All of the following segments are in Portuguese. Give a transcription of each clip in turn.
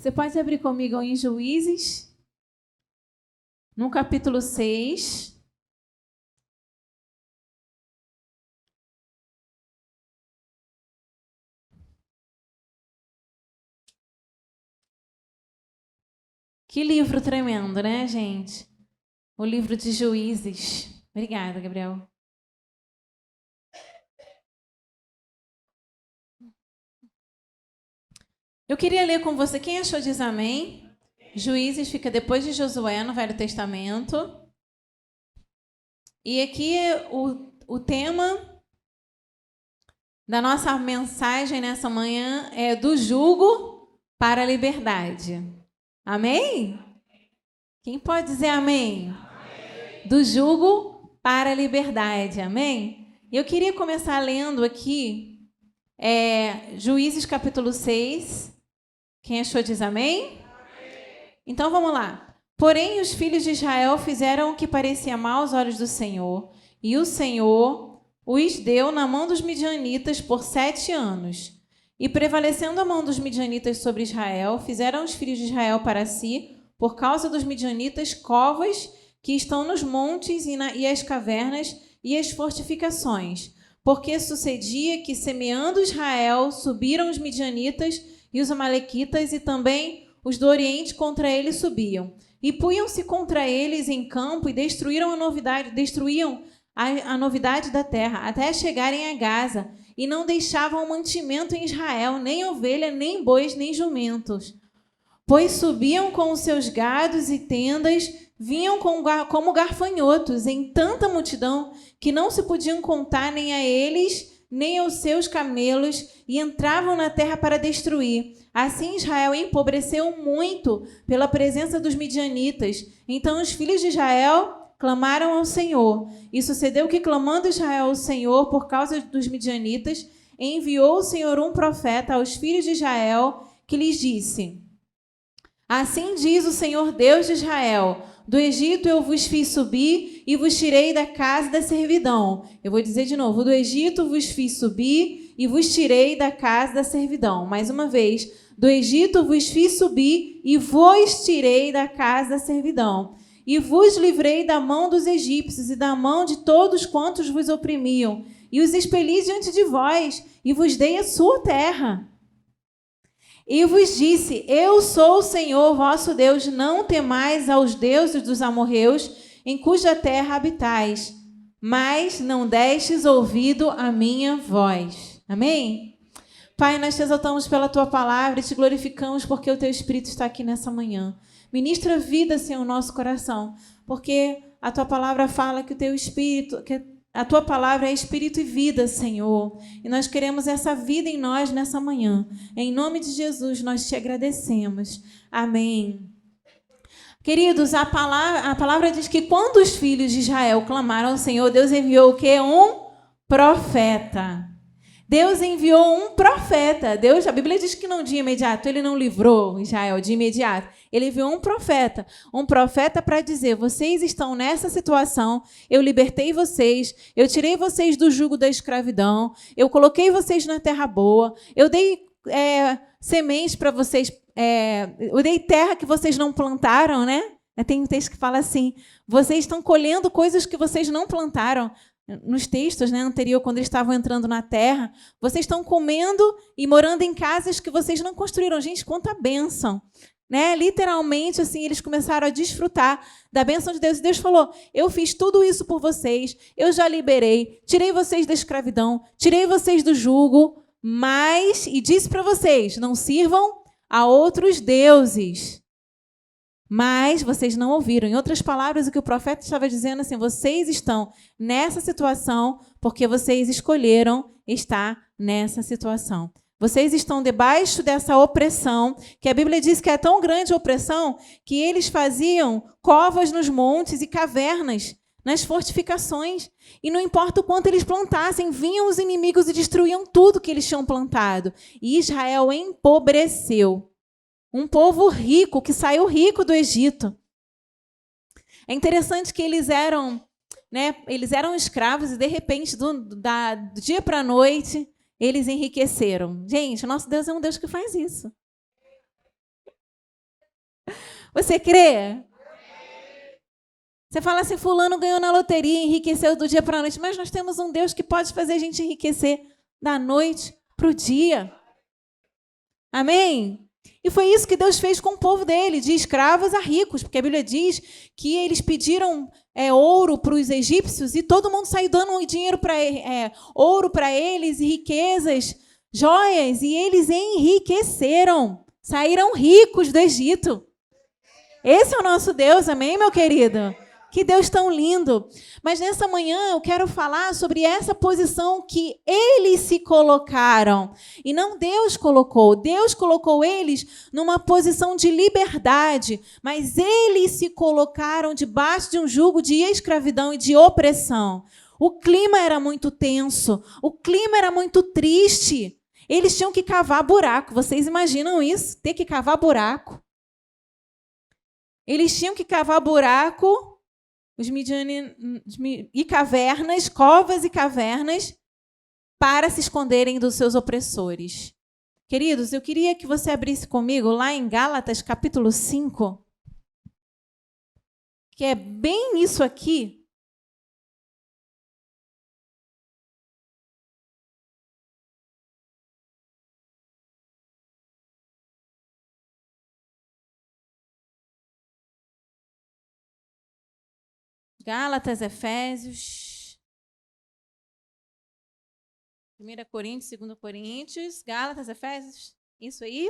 Você pode abrir comigo em Juízes, no capítulo 6. Que livro tremendo, né, gente? O livro de Juízes. Obrigada, Gabriel. Eu queria ler com você. Quem achou diz amém. Juízes fica depois de Josué, no Velho Testamento. E aqui o tema da nossa mensagem nessa manhã é do jugo para a liberdade. Amém? Quem pode dizer amém? Amém. Do jugo para a liberdade. Amém? Eu queria começar lendo aqui Juízes capítulo 6. Quem achou diz amém? Então vamos lá. Porém, os filhos de Israel fizeram o que parecia mal aos olhos do Senhor, e o Senhor os deu na mão dos midianitas por 7 anos. E prevalecendo a mão dos midianitas sobre Israel, fizeram os filhos de Israel para si, por causa dos midianitas, covas que estão nos montes e as cavernas e as fortificações. Porque sucedia que, semeando Israel, subiram os midianitas e os amalequitas, e também os do Oriente contra eles subiam. E punham-se contra eles em campo e destruíam a novidade da terra, até chegarem a Gaza, e não deixavam mantimento em Israel, nem ovelha, nem bois, nem jumentos. Pois subiam com os seus gados e tendas, vinham como garfanhotos, em tanta multidão, que não se podiam contar nem a eles, nem aos seus camelos, e entravam na terra para destruir. Assim Israel empobreceu muito pela presença dos midianitas. Então os filhos de Israel clamaram ao Senhor. E sucedeu que, clamando Israel ao Senhor por causa dos midianitas, enviou o Senhor um profeta aos filhos de Israel, que lhes disse: Assim diz o Senhor Deus de Israel: do Egito eu vos fiz subir e vos tirei da casa da servidão. Eu vou dizer de novo: do Egito vos fiz subir e vos tirei da casa da servidão. Mais uma vez: do Egito vos fiz subir e vos tirei da casa da servidão. E vos livrei da mão dos egípcios e da mão de todos quantos vos oprimiam. E os expeli diante de vós e vos dei a sua terra. E vos disse: eu sou o Senhor vosso Deus, não temais aos deuses dos amorreus, em cuja terra habitais, mas não destes ouvido à minha voz. Amém? Pai, nós te exaltamos pela tua palavra e te glorificamos porque o teu Espírito está aqui nessa manhã. Ministra vida, Senhor, no nosso coração, porque a tua palavra fala que o teu Espírito, que a tua palavra é Espírito e vida, Senhor. E nós queremos essa vida em nós nessa manhã. Em nome de Jesus, nós te agradecemos. Amém. Queridos, a palavra diz que quando os filhos de Israel clamaram ao Senhor, Deus enviou o quê? Um profeta. Deus enviou um profeta. A Bíblia diz que não de imediato, ele não livrou Israel de imediato. Ele enviou um profeta para dizer: vocês estão nessa situação, eu libertei vocês, eu tirei vocês do jugo da escravidão, eu coloquei vocês na terra boa, eu dei sementes para vocês, eu dei terra que vocês não plantaram, né? Tem um texto que fala assim: vocês estão colhendo coisas que vocês não plantaram. Nos textos, né, anterior, quando eles estavam entrando na terra, vocês estão comendo e morando em casas que vocês não construíram. Gente, quanta bênção, né? Literalmente, assim, eles começaram a desfrutar da bênção de Deus. E Deus falou: eu fiz tudo isso por vocês, eu já liberei, tirei vocês da escravidão, tirei vocês do jugo, e disse para vocês: não sirvam a outros deuses. Mas vocês não ouviram. Em outras palavras, o que o profeta estava dizendo assim: vocês estão nessa situação porque vocês escolheram estar nessa situação. Vocês estão debaixo dessa opressão, que a Bíblia diz que é tão grande a opressão que eles faziam covas nos montes e cavernas, nas fortificações. E não importa o quanto eles plantassem, vinham os inimigos e destruíam tudo que eles tinham plantado. E Israel empobreceu. Um povo rico, que saiu rico do Egito. É interessante que eles eram escravos e, de repente, do dia para a noite, eles enriqueceram. Gente, o nosso Deus é um Deus que faz isso. Você crê? Você fala assim, fulano ganhou na loteria, enriqueceu do dia para a noite, mas nós temos um Deus que pode fazer a gente enriquecer da noite para o dia. Amém? E foi isso que Deus fez com o povo dele, de escravos a ricos, porque a Bíblia diz que eles pediram ouro para os egípcios e todo mundo saiu dando dinheiro para ouro para eles e riquezas, joias, e eles enriqueceram, saíram ricos do Egito. Esse é o nosso Deus, amém, meu querido? Que Deus tão lindo. Mas nessa manhã eu quero falar sobre essa posição que eles se colocaram. E não Deus colocou. Deus colocou eles numa posição de liberdade. Mas eles se colocaram debaixo de um jugo de escravidão e de opressão. O clima era muito tenso. O clima era muito triste. Eles tinham que cavar buraco. Vocês imaginam isso? Ter que cavar buraco. Eles tinham que cavar buraco, e cavernas, covas e cavernas, para se esconderem dos seus opressores. Queridos, eu queria que você abrisse comigo lá em Gálatas, capítulo 5, que é bem isso aqui. Gálatas, Efésios, 1 Coríntios, 2 Coríntios, Gálatas, Efésios, isso aí?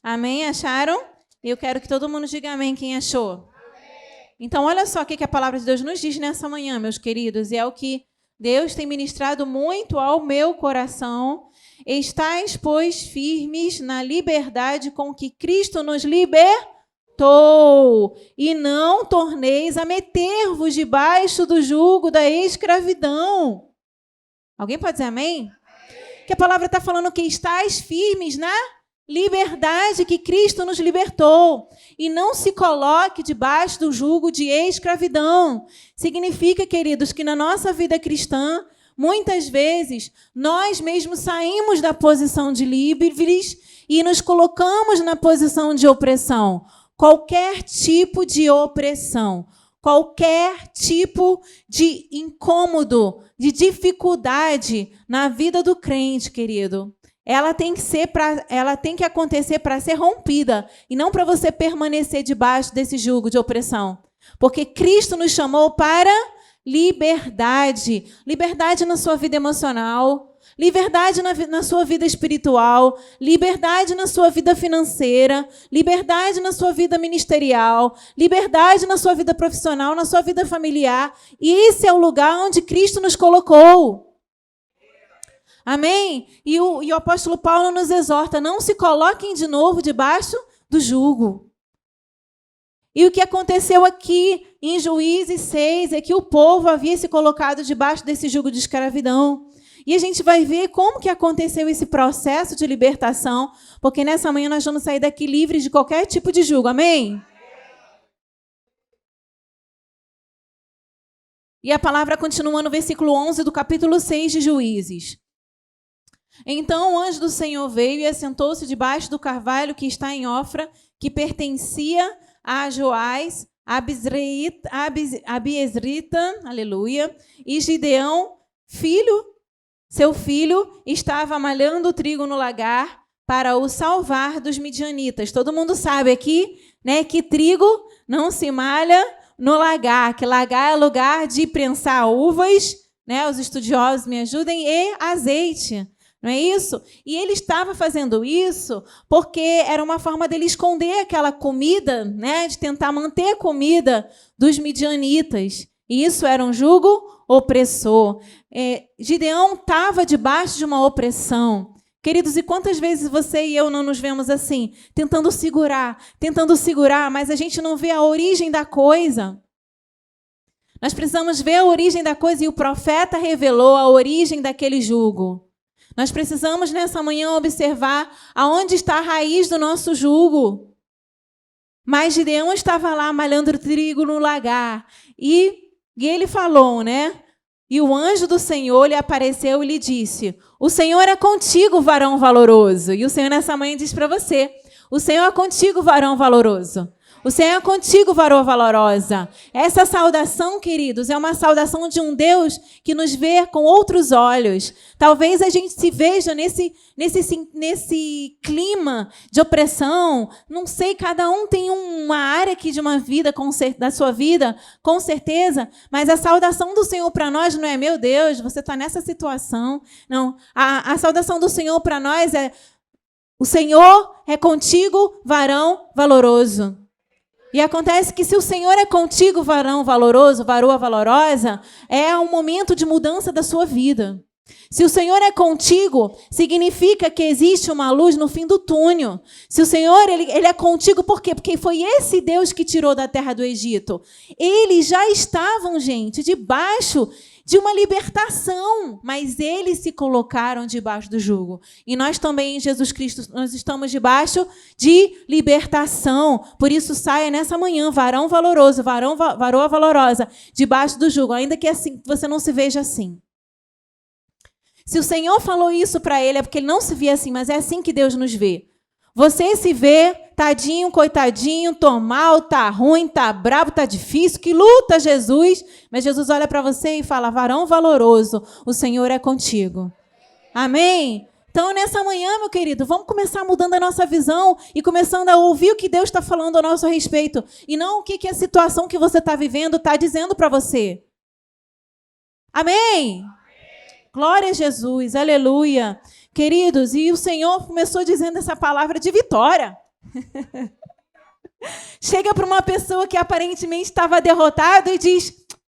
Amém? Acharam? Eu quero que todo mundo diga amém, quem achou. Amém. Então, olha só o que a palavra de Deus nos diz nessa manhã, meus queridos, e é o que Deus tem ministrado muito ao meu coração. Estais, pois, firmes na liberdade com que Cristo nos libertou, e não torneis a meter-vos debaixo do jugo da escravidão. Alguém pode dizer amém? Que a palavra está falando que estáis firmes na liberdade que Cristo nos libertou. E não se coloque debaixo do jugo de escravidão. Significa, queridos, que na nossa vida cristã, muitas vezes, nós mesmos saímos da posição de livres e nos colocamos na posição de opressão. Qualquer tipo de opressão, qualquer tipo de incômodo, de dificuldade na vida do crente, querido, ela tem que acontecer para ser rompida e não para você permanecer debaixo desse jugo de opressão. Porque Cristo nos chamou para liberdade. Liberdade na sua vida emocional, liberdade na sua vida espiritual, liberdade na sua vida financeira, liberdade na sua vida ministerial, liberdade na sua vida profissional, na sua vida familiar. E esse é o lugar onde Cristo nos colocou. Amém? E o apóstolo Paulo nos exorta, não se coloquem de novo debaixo do jugo. E o que aconteceu aqui em Juízes 6 é que o povo havia se colocado debaixo desse jugo de escravidão. E a gente vai ver como que aconteceu esse processo de libertação, porque nessa manhã nós vamos sair daqui livres de qualquer tipo de jugo. Amém? E a palavra continua no versículo 11 do capítulo 6 de Juízes. Então o anjo do Senhor veio e assentou-se debaixo do carvalho que está em Ofra, que pertencia a Joás, Abiesrita, aleluia, e Gideão, seu filho, estava malhando o trigo no lagar para o salvar dos midianitas. Todo mundo sabe aqui, né, que trigo não se malha no lagar, que lagar é lugar de prensar uvas, né, os estudiosos me ajudem, e azeite. Não é isso? E ele estava fazendo isso porque era uma forma dele esconder aquela comida, né, de tentar manter a comida dos midianitas. E isso era um jugo opressor. Gideão estava debaixo de uma opressão. Queridos, e quantas vezes você e eu não nos vemos assim, tentando segurar, mas a gente não vê a origem da coisa. Nós precisamos ver a origem da coisa e o profeta revelou a origem daquele jugo. Nós precisamos, nessa manhã, observar aonde está a raiz do nosso jugo. Mas Gideão estava lá malhando trigo no lagar. E ele falou, né? E o anjo do Senhor lhe apareceu e lhe disse: o Senhor é contigo, varão valoroso. E o Senhor, nessa manhã, diz para você: O Senhor é contigo, varão valoroso. O Senhor é contigo, varoa valorosa. Essa saudação, queridos, é uma saudação de um Deus que nos vê com outros olhos. Talvez a gente se veja nesse clima de opressão. Não sei, cada um tem uma área aqui de uma vida, da sua vida, com certeza. Mas a saudação do Senhor para nós não é, meu Deus, você está nessa situação. Não, a saudação do Senhor para nós é, o Senhor é contigo, varão valoroso. E acontece que se o Senhor é contigo, varão valoroso, varoa valorosa, é um momento de mudança da sua vida. Se o Senhor é contigo, significa que existe uma luz no fim do túnel. Se o Senhor ele é contigo, por quê? Porque foi esse Deus que tirou da terra do Egito. Eles já estavam, gente, debaixo de uma libertação, mas eles se colocaram debaixo do jugo. E nós também, em Jesus Cristo, nós estamos debaixo de libertação. Por isso, saia nessa manhã, varão valoroso, varoa valorosa, debaixo do jugo, ainda que assim você não se veja assim. Se o Senhor falou isso para ele, é porque ele não se via assim, mas é assim que Deus nos vê. Você se vê, tadinho, coitadinho, tô mal, tá ruim, tá bravo, tá difícil, que luta, Jesus. Mas Jesus olha para você e fala, varão valoroso, o Senhor é contigo. Amém? Então, nessa manhã, meu querido, vamos começar mudando a nossa visão e começando a ouvir o que Deus está falando a nosso respeito. E não o que a situação que você está vivendo está dizendo para você. Amém? Glória a Jesus, aleluia. Queridos, e o Senhor começou dizendo essa palavra de vitória. Chega para uma pessoa que aparentemente estava derrotada e diz,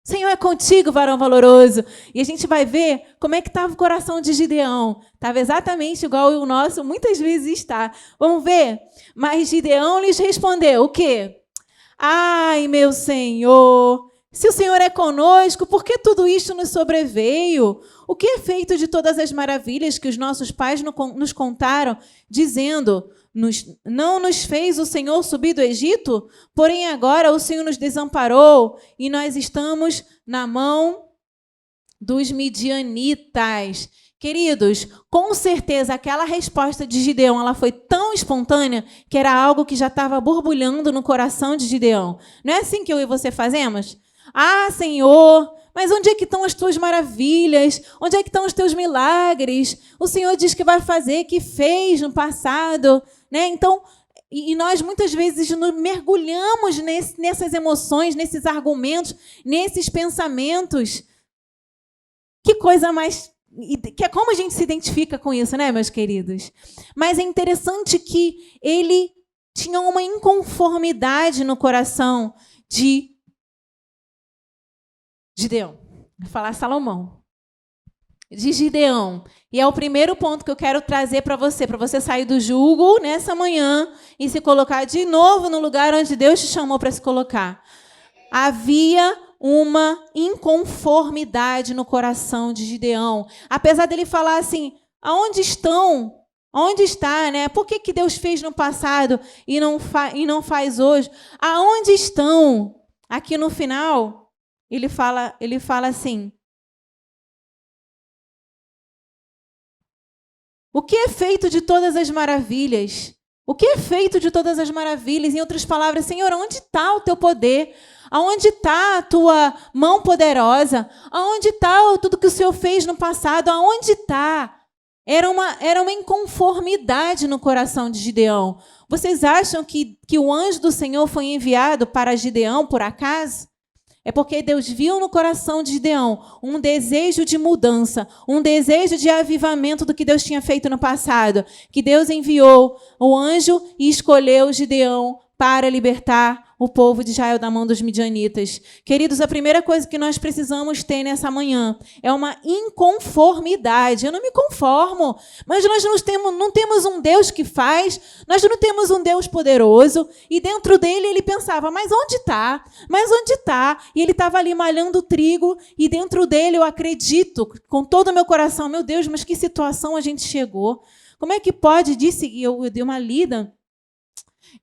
Senhor é contigo, varão valoroso. E a gente vai ver como é que estava o coração de Gideão. Estava exatamente igual o nosso, muitas vezes está. Vamos ver? Mas Gideão lhes respondeu, o quê? Ai, meu Senhor, se o Senhor é conosco, por que tudo isto nos sobreveio? O que é feito de todas as maravilhas que os nossos pais nos contaram, dizendo, não nos fez o Senhor subir do Egito? Porém agora o Senhor nos desamparou e nós estamos na mão dos midianitas. Queridos, com certeza aquela resposta de Gideão ela foi tão espontânea que era algo que já estava borbulhando no coração de Gideão. Não é assim que eu e você fazemos? Ah, Senhor, mas onde é que estão as tuas maravilhas? Onde é que estão os teus milagres? O Senhor diz que vai fazer, que fez no passado, né? Então, e nós muitas vezes mergulhamos nessas emoções, nesses argumentos, nesses pensamentos. Que coisa mais... Que é como a gente se identifica com isso, né, meus queridos? Mas é interessante que ele tinha uma inconformidade no coração de Gideão, vou falar Salomão, de Gideão. E é o primeiro ponto que eu quero trazer para você sair do jugo nessa manhã e se colocar de novo no lugar onde Deus te chamou para se colocar. Havia uma inconformidade no coração de Gideão. Apesar dele falar assim, aonde estão? Onde está, né? Por que Deus fez no passado e não faz hoje? Aonde estão? Aqui no final... Ele fala assim, o que é feito de todas as maravilhas? O que é feito de todas as maravilhas? Em outras palavras, Senhor, onde está o teu poder? Aonde está a tua mão poderosa? Aonde está tudo que o Senhor fez no passado? Aonde está? Era uma inconformidade no coração de Gideão. Vocês acham que o anjo do Senhor foi enviado para Gideão por acaso? É porque Deus viu no coração de Gideão um desejo de mudança, um desejo de avivamento do que Deus tinha feito no passado. Que Deus enviou o anjo e escolheu Gideão para libertar o povo de Israel da mão dos midianitas. Queridos, a primeira coisa que nós precisamos ter nessa manhã é uma inconformidade. Eu não me conformo, mas nós não temos um Deus que faz, nós não temos um Deus poderoso, e dentro dele ele pensava, mas onde está? Mas onde está? E ele estava ali malhando trigo, e dentro dele eu acredito, com todo o meu coração, meu Deus, mas que situação a gente chegou? Como é que pode? E eu dei uma lida,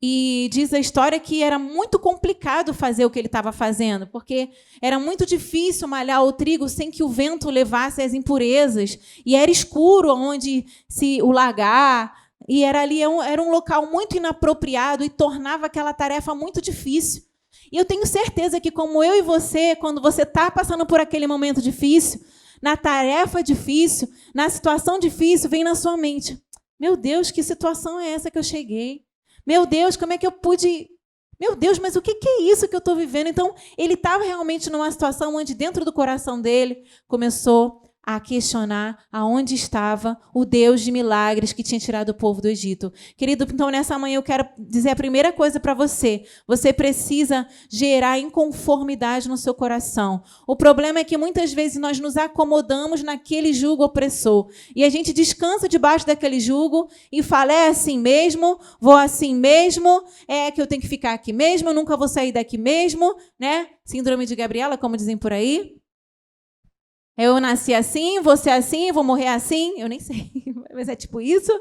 e diz a história que era muito complicado fazer o que ele estava fazendo, porque era muito difícil malhar o trigo sem que o vento levasse as impurezas. E era escuro onde se o lagar, e era um local muito inapropriado e tornava aquela tarefa muito difícil. E eu tenho certeza que, como eu e você, quando você está passando por aquele momento difícil, na tarefa difícil, na situação difícil, vem na sua mente: meu Deus, que situação é essa que eu cheguei? Meu Deus, como é que eu pude... Meu Deus, mas o que é isso que eu estou vivendo? Então, ele estava realmente numa situação onde, dentro do coração dele, começou a questionar aonde estava o Deus de milagres que tinha tirado o povo do Egito. Querido, então, nessa manhã eu quero dizer a primeira coisa para você. Você precisa gerar inconformidade no seu coração. O problema é que, muitas vezes, nós nos acomodamos naquele jugo opressor. E a gente descansa debaixo daquele jugo e fala: é assim mesmo, vou assim mesmo, é que eu tenho que ficar aqui mesmo, eu nunca vou sair daqui mesmo, né? Síndrome de Gabriela, como dizem por aí. Eu nasci assim, vou ser assim, vou morrer assim. Eu nem sei, mas é tipo isso.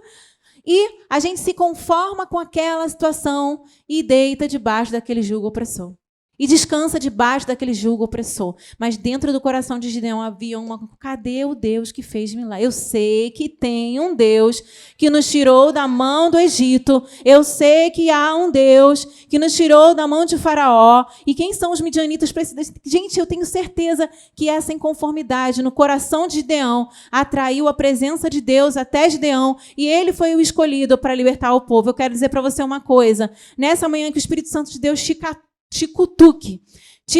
E a gente se conforma com aquela situação e deita debaixo daquele jugo opressor. E descansa debaixo daquele jugo opressor. Mas dentro do coração de Gideão havia cadê o Deus que fez milagre? Eu sei que tem um Deus que nos tirou da mão do Egito. Eu sei que há um Deus que nos tirou da mão de Faraó. E quem são os midianitas? Gente, eu tenho certeza que essa inconformidade no coração de Gideão atraiu a presença de Deus até Gideão. E ele foi o escolhido para libertar o povo. Eu quero dizer para você uma coisa. Nessa manhã que o Espírito Santo de Deus te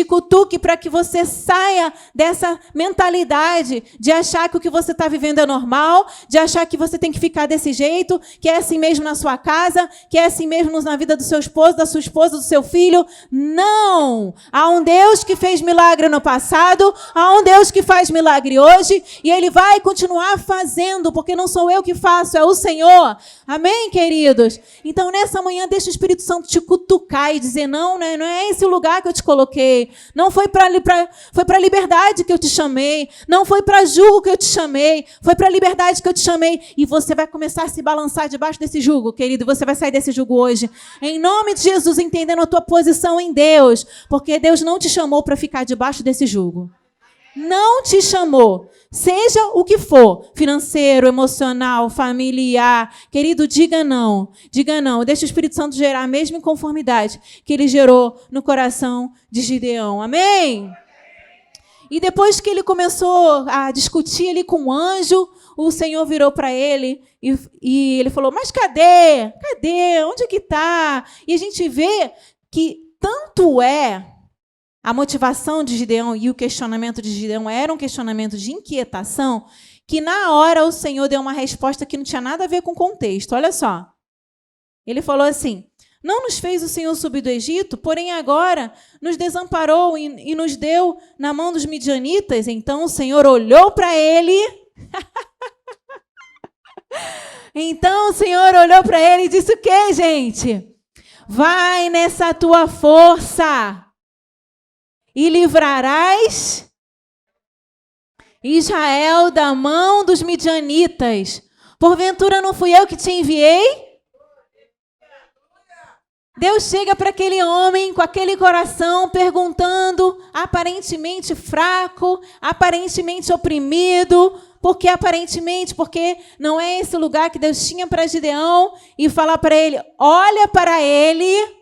cutuque para que você saia dessa mentalidade de achar que o que você está vivendo é normal, de achar que você tem que ficar desse jeito, que é assim mesmo na sua casa, que é assim mesmo na vida do seu esposo, da sua esposa, do seu filho. Não! Há um Deus que fez milagre no passado, há um Deus que faz milagre hoje, e Ele vai continuar fazendo, porque não sou eu que faço, é o Senhor. Amém, queridos? Então, nessa manhã, deixa o Espírito Santo te cutucar e dizer: não, né? Não é esse o lugar que eu te coloquei. Não foi para a liberdade que eu te chamei. Não foi para jugo que eu te chamei. Foi para a liberdade que eu te chamei. E você vai começar a se balançar debaixo desse jugo, querido. Você vai sair desse jugo hoje. Em nome de Jesus, entendendo a tua posição em Deus. Porque Deus não te chamou para ficar debaixo desse jugo. Não te chamou. Seja o que for, financeiro, emocional, familiar. Querido, diga não. Diga não. Deixa o Espírito Santo gerar a mesma inconformidade que ele gerou no coração de Gideão. Amém? E depois que ele começou a discutir ali com o anjo, o Senhor virou para ele e ele falou: mas cadê? Cadê? Onde é que está? E a gente vê que tanto é a motivação de Gideão e o questionamento de Gideão era um questionamento de inquietação, que na hora o Senhor deu uma resposta que não tinha nada a ver com o contexto. Olha só. Ele falou assim: não nos fez o Senhor subir do Egito, porém agora nos desamparou e nos deu na mão dos midianitas. Então o Senhor olhou para ele. Então o Senhor olhou para ele e disse o quê, gente? Vai nessa tua força e livrarás Israel da mão dos midianitas. Porventura não fui eu que te enviei? Deus chega para aquele homem com aquele coração perguntando, aparentemente fraco, aparentemente oprimido, porque não é esse lugar que Deus tinha para Gideão, e falar para ele: olha para ele.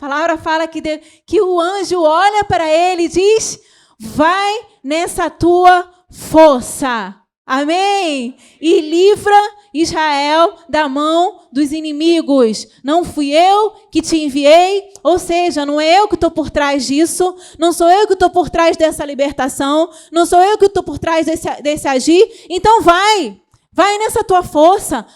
A palavra fala que o anjo olha para ele e diz: vai nessa tua força. Amém? E livra Israel da mão dos inimigos. Não fui eu que te enviei, ou seja, não é eu que estou por trás disso, não sou eu que estou por trás dessa libertação, não sou eu que estou por trás desse agir. Então vai nessa tua força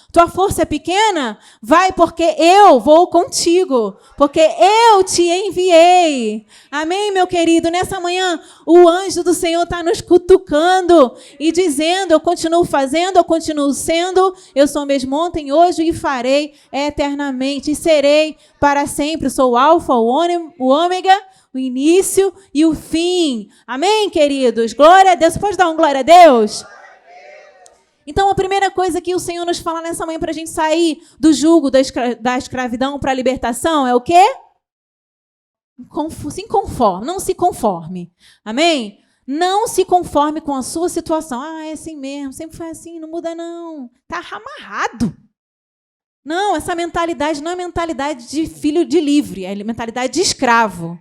é pequena? Vai, porque eu vou contigo, porque eu te enviei. Amém, meu querido? Nessa manhã, o anjo do Senhor está nos cutucando e dizendo: eu continuo fazendo, eu continuo sendo, eu sou mesmo ontem, hoje e farei eternamente, e serei para sempre. Sou o alfa, o ômega, o início e o fim. Amém, queridos? Glória a Deus. Você pode dar um glória a Deus? Então, a primeira coisa que o Senhor nos fala nessa manhã para a gente sair do jugo da escravidão para a libertação é o quê? Não se conforme. Amém? Não se conforme com a sua situação. É assim mesmo, sempre foi assim, não muda não. Está amarrado. Não, essa mentalidade não é mentalidade de filho de livre, é mentalidade de escravo.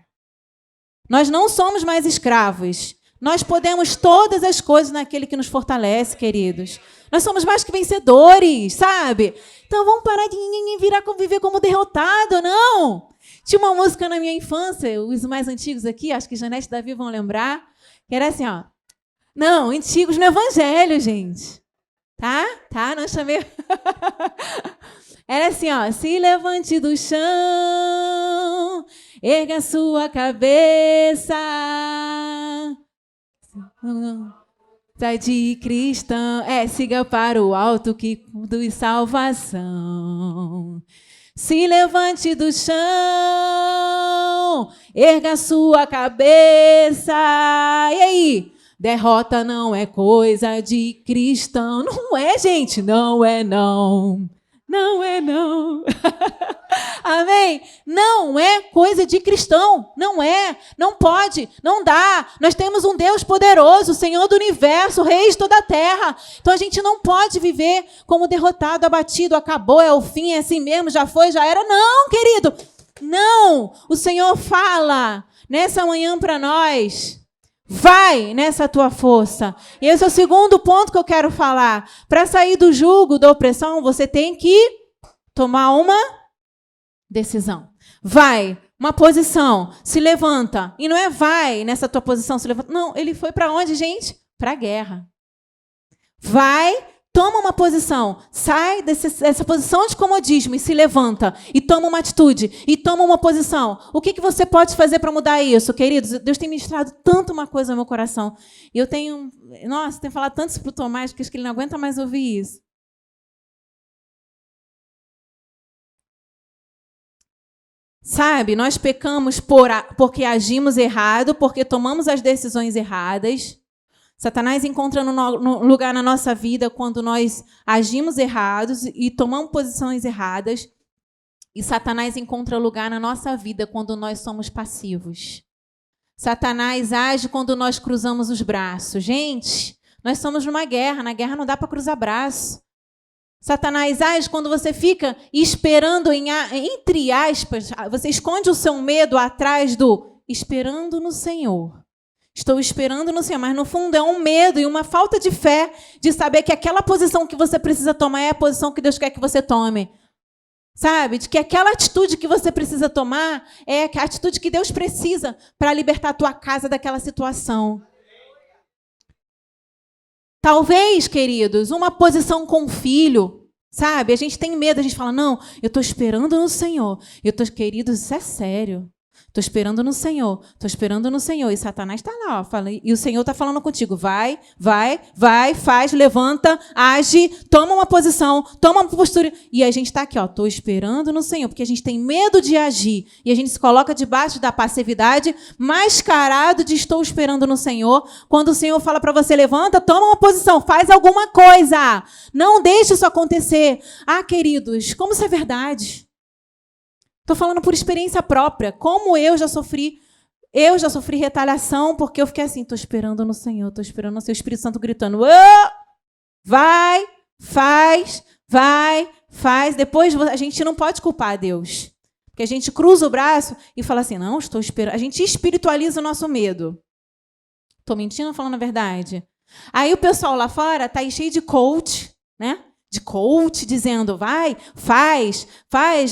Nós não somos mais escravos. Nós podemos todas as coisas naquele que nos fortalece, queridos. Nós somos mais que vencedores, sabe? Então vamos parar de viver como derrotado, não. Tinha uma música na minha infância, os mais antigos aqui, acho que Janete e Davi vão lembrar, que era assim, ó. Não, antigos no Evangelho, gente. Tá? Não chamei... Era assim, ó. Se levante do chão, erga sua cabeça. Sai de cristão. Siga para o alto que conduz salvação. Se levante do chão, erga sua cabeça. E aí? Derrota não é coisa de cristão. Não é, gente. Não é, não. Não é, não. Amém? Não é coisa de cristão. Não é. Não pode. Não dá. Nós temos um Deus poderoso, Senhor do universo, Rei de toda a terra. Então a gente não pode viver como derrotado, abatido, acabou, é o fim, é assim mesmo, já foi, já era. Não, querido. Não. O Senhor fala nessa manhã para nós. Vai nessa tua força. E esse é o segundo ponto que eu quero falar. Para sair do jugo, da opressão, você tem que tomar uma decisão. Vai, uma posição, se levanta. E não é vai nessa tua posição, se levanta. Não, ele foi para onde, gente? Para a guerra. Vai, toma uma posição, sai dessa posição de comodismo e se levanta. E toma uma atitude, e toma uma posição. O que você pode fazer para mudar isso, queridos? Deus tem ministrado tanto uma coisa no meu coração. E eu tenho... Nossa, tenho falado tanto isso para o Tomás, que acho que ele não aguenta mais ouvir isso. Sabe, nós pecamos porque agimos errado, porque tomamos as decisões erradas. Satanás encontra no lugar na nossa vida quando nós agimos errados e tomamos posições erradas. E Satanás encontra lugar na nossa vida quando nós somos passivos. Satanás age quando nós cruzamos os braços. Gente, nós somos numa guerra. Na guerra não dá para cruzar braço. Satanás age quando você fica esperando, entre aspas, você esconde o seu medo atrás do esperando no Senhor. Estou esperando no Senhor, mas no fundo é um medo e uma falta de fé de saber que aquela posição que você precisa tomar é a posição que Deus quer que você tome. Sabe? De que aquela atitude que você precisa tomar é a atitude que Deus precisa para libertar a tua casa daquela situação. Talvez, queridos, uma posição com o filho, sabe? A gente tem medo, a gente fala, não, eu estou esperando no Senhor. Queridos, isso é sério. Estou esperando no Senhor, estou esperando no Senhor. E Satanás está lá, ó, e o Senhor está falando contigo. Vai, faz, levanta, age, toma uma posição, toma uma postura. E a gente está aqui, estou esperando no Senhor, porque a gente tem medo de agir. E a gente se coloca debaixo da passividade, mascarado de estou esperando no Senhor. Quando o Senhor fala para você, levanta, toma uma posição, faz alguma coisa. Não deixe isso acontecer. Queridos, como isso é verdade? Estou falando por experiência própria. Como eu já sofri retaliação, porque eu fiquei assim, estou esperando no Senhor, estou esperando no seu Espírito Santo gritando, vai, faz. Depois a gente não pode culpar a Deus. Porque a gente cruza o braço e fala assim, não, estou esperando. A gente espiritualiza o nosso medo. Estou mentindo ou falando a verdade? Aí o pessoal lá fora está aí cheio de coach, né? De coach, dizendo, vai, faz,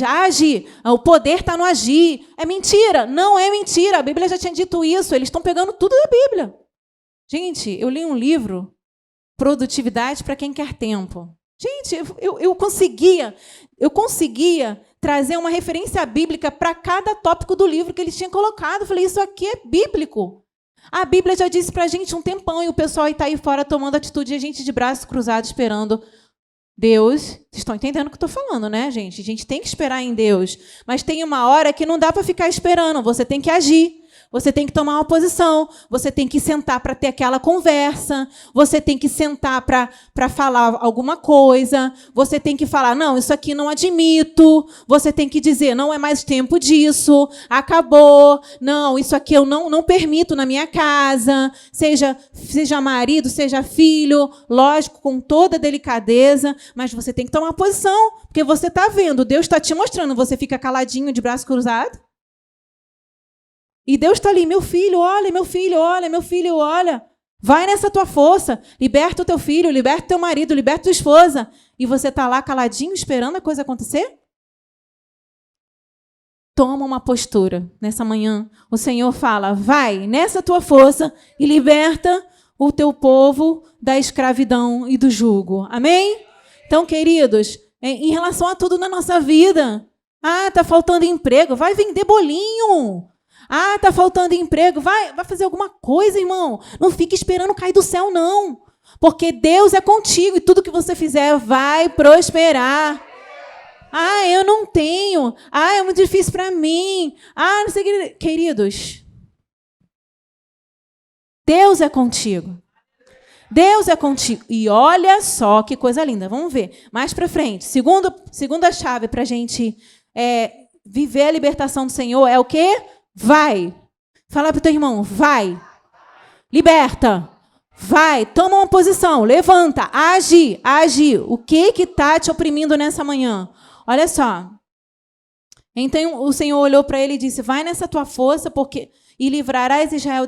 age, o poder está no agir. É mentira, não é mentira, a Bíblia já tinha dito isso, eles estão pegando tudo da Bíblia. Gente, eu li um livro, Produtividade para Quem Quer Tempo. Gente, eu conseguia trazer uma referência bíblica para cada tópico do livro que eles tinham colocado. Eu falei, isso aqui é bíblico. A Bíblia já disse para a gente um tempão e o pessoal está aí fora tomando atitude e a gente de braços cruzados esperando Deus. Vocês estão entendendo o que eu estou falando, né, gente? A gente tem que esperar em Deus. Mas tem uma hora que não dá para ficar esperando. Você tem que agir. Você tem que tomar uma posição, você tem que sentar para ter aquela conversa, você tem que sentar para falar alguma coisa, você tem que falar, não, isso aqui não admito, você tem que dizer, não é mais tempo disso, acabou, não, isso aqui eu não permito na minha casa, seja marido, seja filho, lógico, com toda delicadeza, mas você tem que tomar uma posição, porque você está vendo, Deus está te mostrando, você fica caladinho de braço cruzado, e Deus está ali, meu filho, olha, meu filho, olha, meu filho, olha. Vai nessa tua força, liberta o teu filho, liberta o teu marido, liberta a tua esposa. E você está lá caladinho, esperando a coisa acontecer? Toma uma postura nessa manhã. O Senhor fala, vai nessa tua força e liberta o teu povo da escravidão e do jugo. Amém? Então, queridos, em relação a tudo na nossa vida, está faltando emprego, vai vender bolinho. Está faltando emprego, vai fazer alguma coisa, irmão. Não fique esperando cair do céu, não. Porque Deus é contigo e tudo que você fizer vai prosperar. Eu não tenho. É muito difícil para mim. Não sei o que. Queridos, Deus é contigo. Deus é contigo. E olha só que coisa linda. Vamos ver. Mais para frente. Segunda chave para a gente viver a libertação do Senhor é o quê? Vai. Fala para o teu irmão, vai. Liberta. Vai. Toma uma posição. Levanta. Age. O que está te oprimindo nessa manhã? Olha só. Então o Senhor olhou para ele e disse, vai nessa tua força e livrarás Israel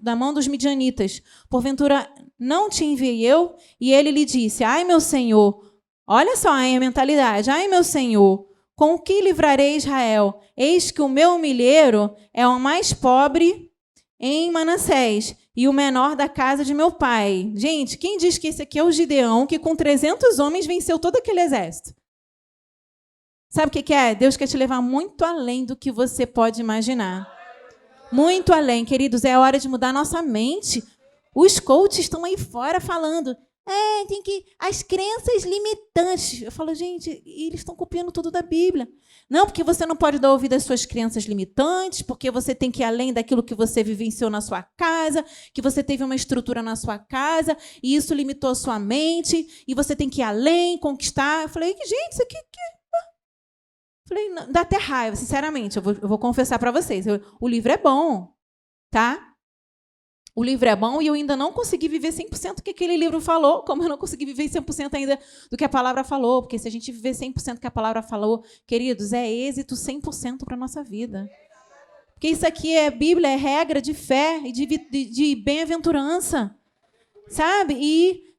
da mão dos midianitas. Porventura não te enviei eu? E ele lhe disse, ai meu Senhor. Olha só a mentalidade. Ai meu Senhor. Com o que livrarei Israel? Eis que o meu milheiro é o mais pobre em Manassés e o menor da casa de meu pai. Gente, quem diz que esse aqui é o Gideão, que com 300 homens venceu todo aquele exército? Sabe o que é? Deus quer te levar muito além do que você pode imaginar. Muito além, queridos. É hora de mudar nossa mente. Os coaches estão aí fora falando... tem que... As crenças limitantes. Eu falo, gente, eles estão copiando tudo da Bíblia. Não, porque você não pode dar ouvido às suas crenças limitantes, porque você tem que ir além daquilo que você vivenciou na sua casa, que você teve uma estrutura na sua casa, e isso limitou a sua mente, e você tem que ir além, conquistar. Eu falei, gente, isso aqui... Falei, não, dá até raiva, sinceramente. Eu vou confessar para vocês. O livro é bom, tá? O livro é bom e eu ainda não consegui viver 100% do que aquele livro falou, como eu não consegui viver 100% ainda do que a palavra falou, porque se a gente viver 100% do que a palavra falou, queridos, é êxito 100% para a nossa vida. Porque isso aqui é Bíblia, é regra de fé e de bem-aventurança, sabe?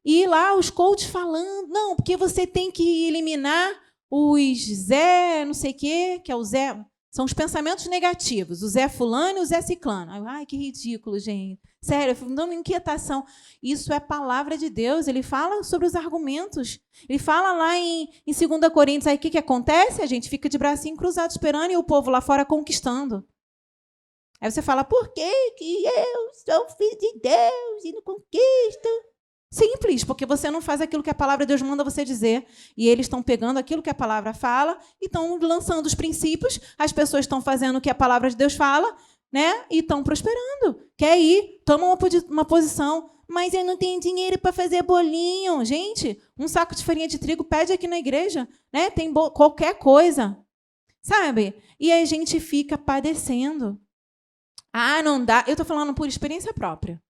E lá os coaches falando, não, porque você tem que eliminar os Zé, não sei o quê, que é o Zé... São os pensamentos negativos, o Zé fulano e o Zé ciclano. Ai, que ridículo, gente. Sério, me dá uma inquietação. Isso é palavra de Deus, ele fala sobre os argumentos. Ele fala lá em 2 Coríntios, aí o que acontece? A gente fica de bracinho cruzado esperando e o povo lá fora conquistando. Aí você fala, por que eu sou filho de Deus e não conquisto? Simples, porque você não faz aquilo que a palavra de Deus manda você dizer. E eles estão pegando aquilo que a palavra fala e estão lançando os princípios. As pessoas estão fazendo o que a palavra de Deus fala, né? E estão prosperando. Quer ir, toma uma posição. Mas eu não tenho dinheiro para fazer bolinho. Gente, um saco de farinha de trigo pede aqui na igreja, né? Tem qualquer coisa, sabe? E aí a gente fica padecendo. Não dá. Eu estou falando por experiência própria.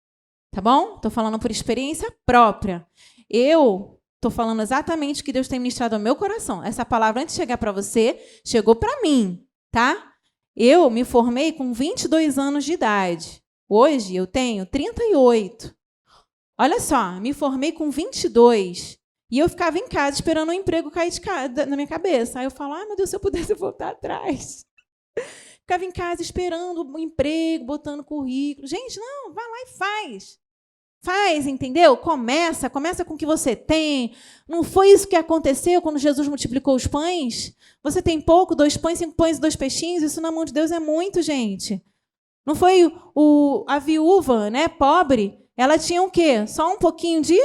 Tá bom? Estou falando por experiência própria. Eu estou falando exatamente o que Deus tem ministrado ao meu coração. Essa palavra, antes de chegar para você, chegou para mim, tá? Eu me formei com 22 anos de idade. Hoje eu tenho 38. Olha só, me formei com 22. E eu ficava em casa esperando um emprego cair na minha cabeça. Aí eu falo, meu Deus, se eu pudesse voltar atrás. Ficava em casa esperando um emprego, botando currículo. Gente, não, vai lá e faz. Faz, entendeu? Começa com o que você tem. Não foi isso que aconteceu quando Jesus multiplicou os pães? Você tem pouco, 2 pães, 5 pães e 2 peixinhos. Isso na mão de Deus é muito, gente. Não foi a viúva, né, pobre? Ela tinha o quê? Só um pouquinho de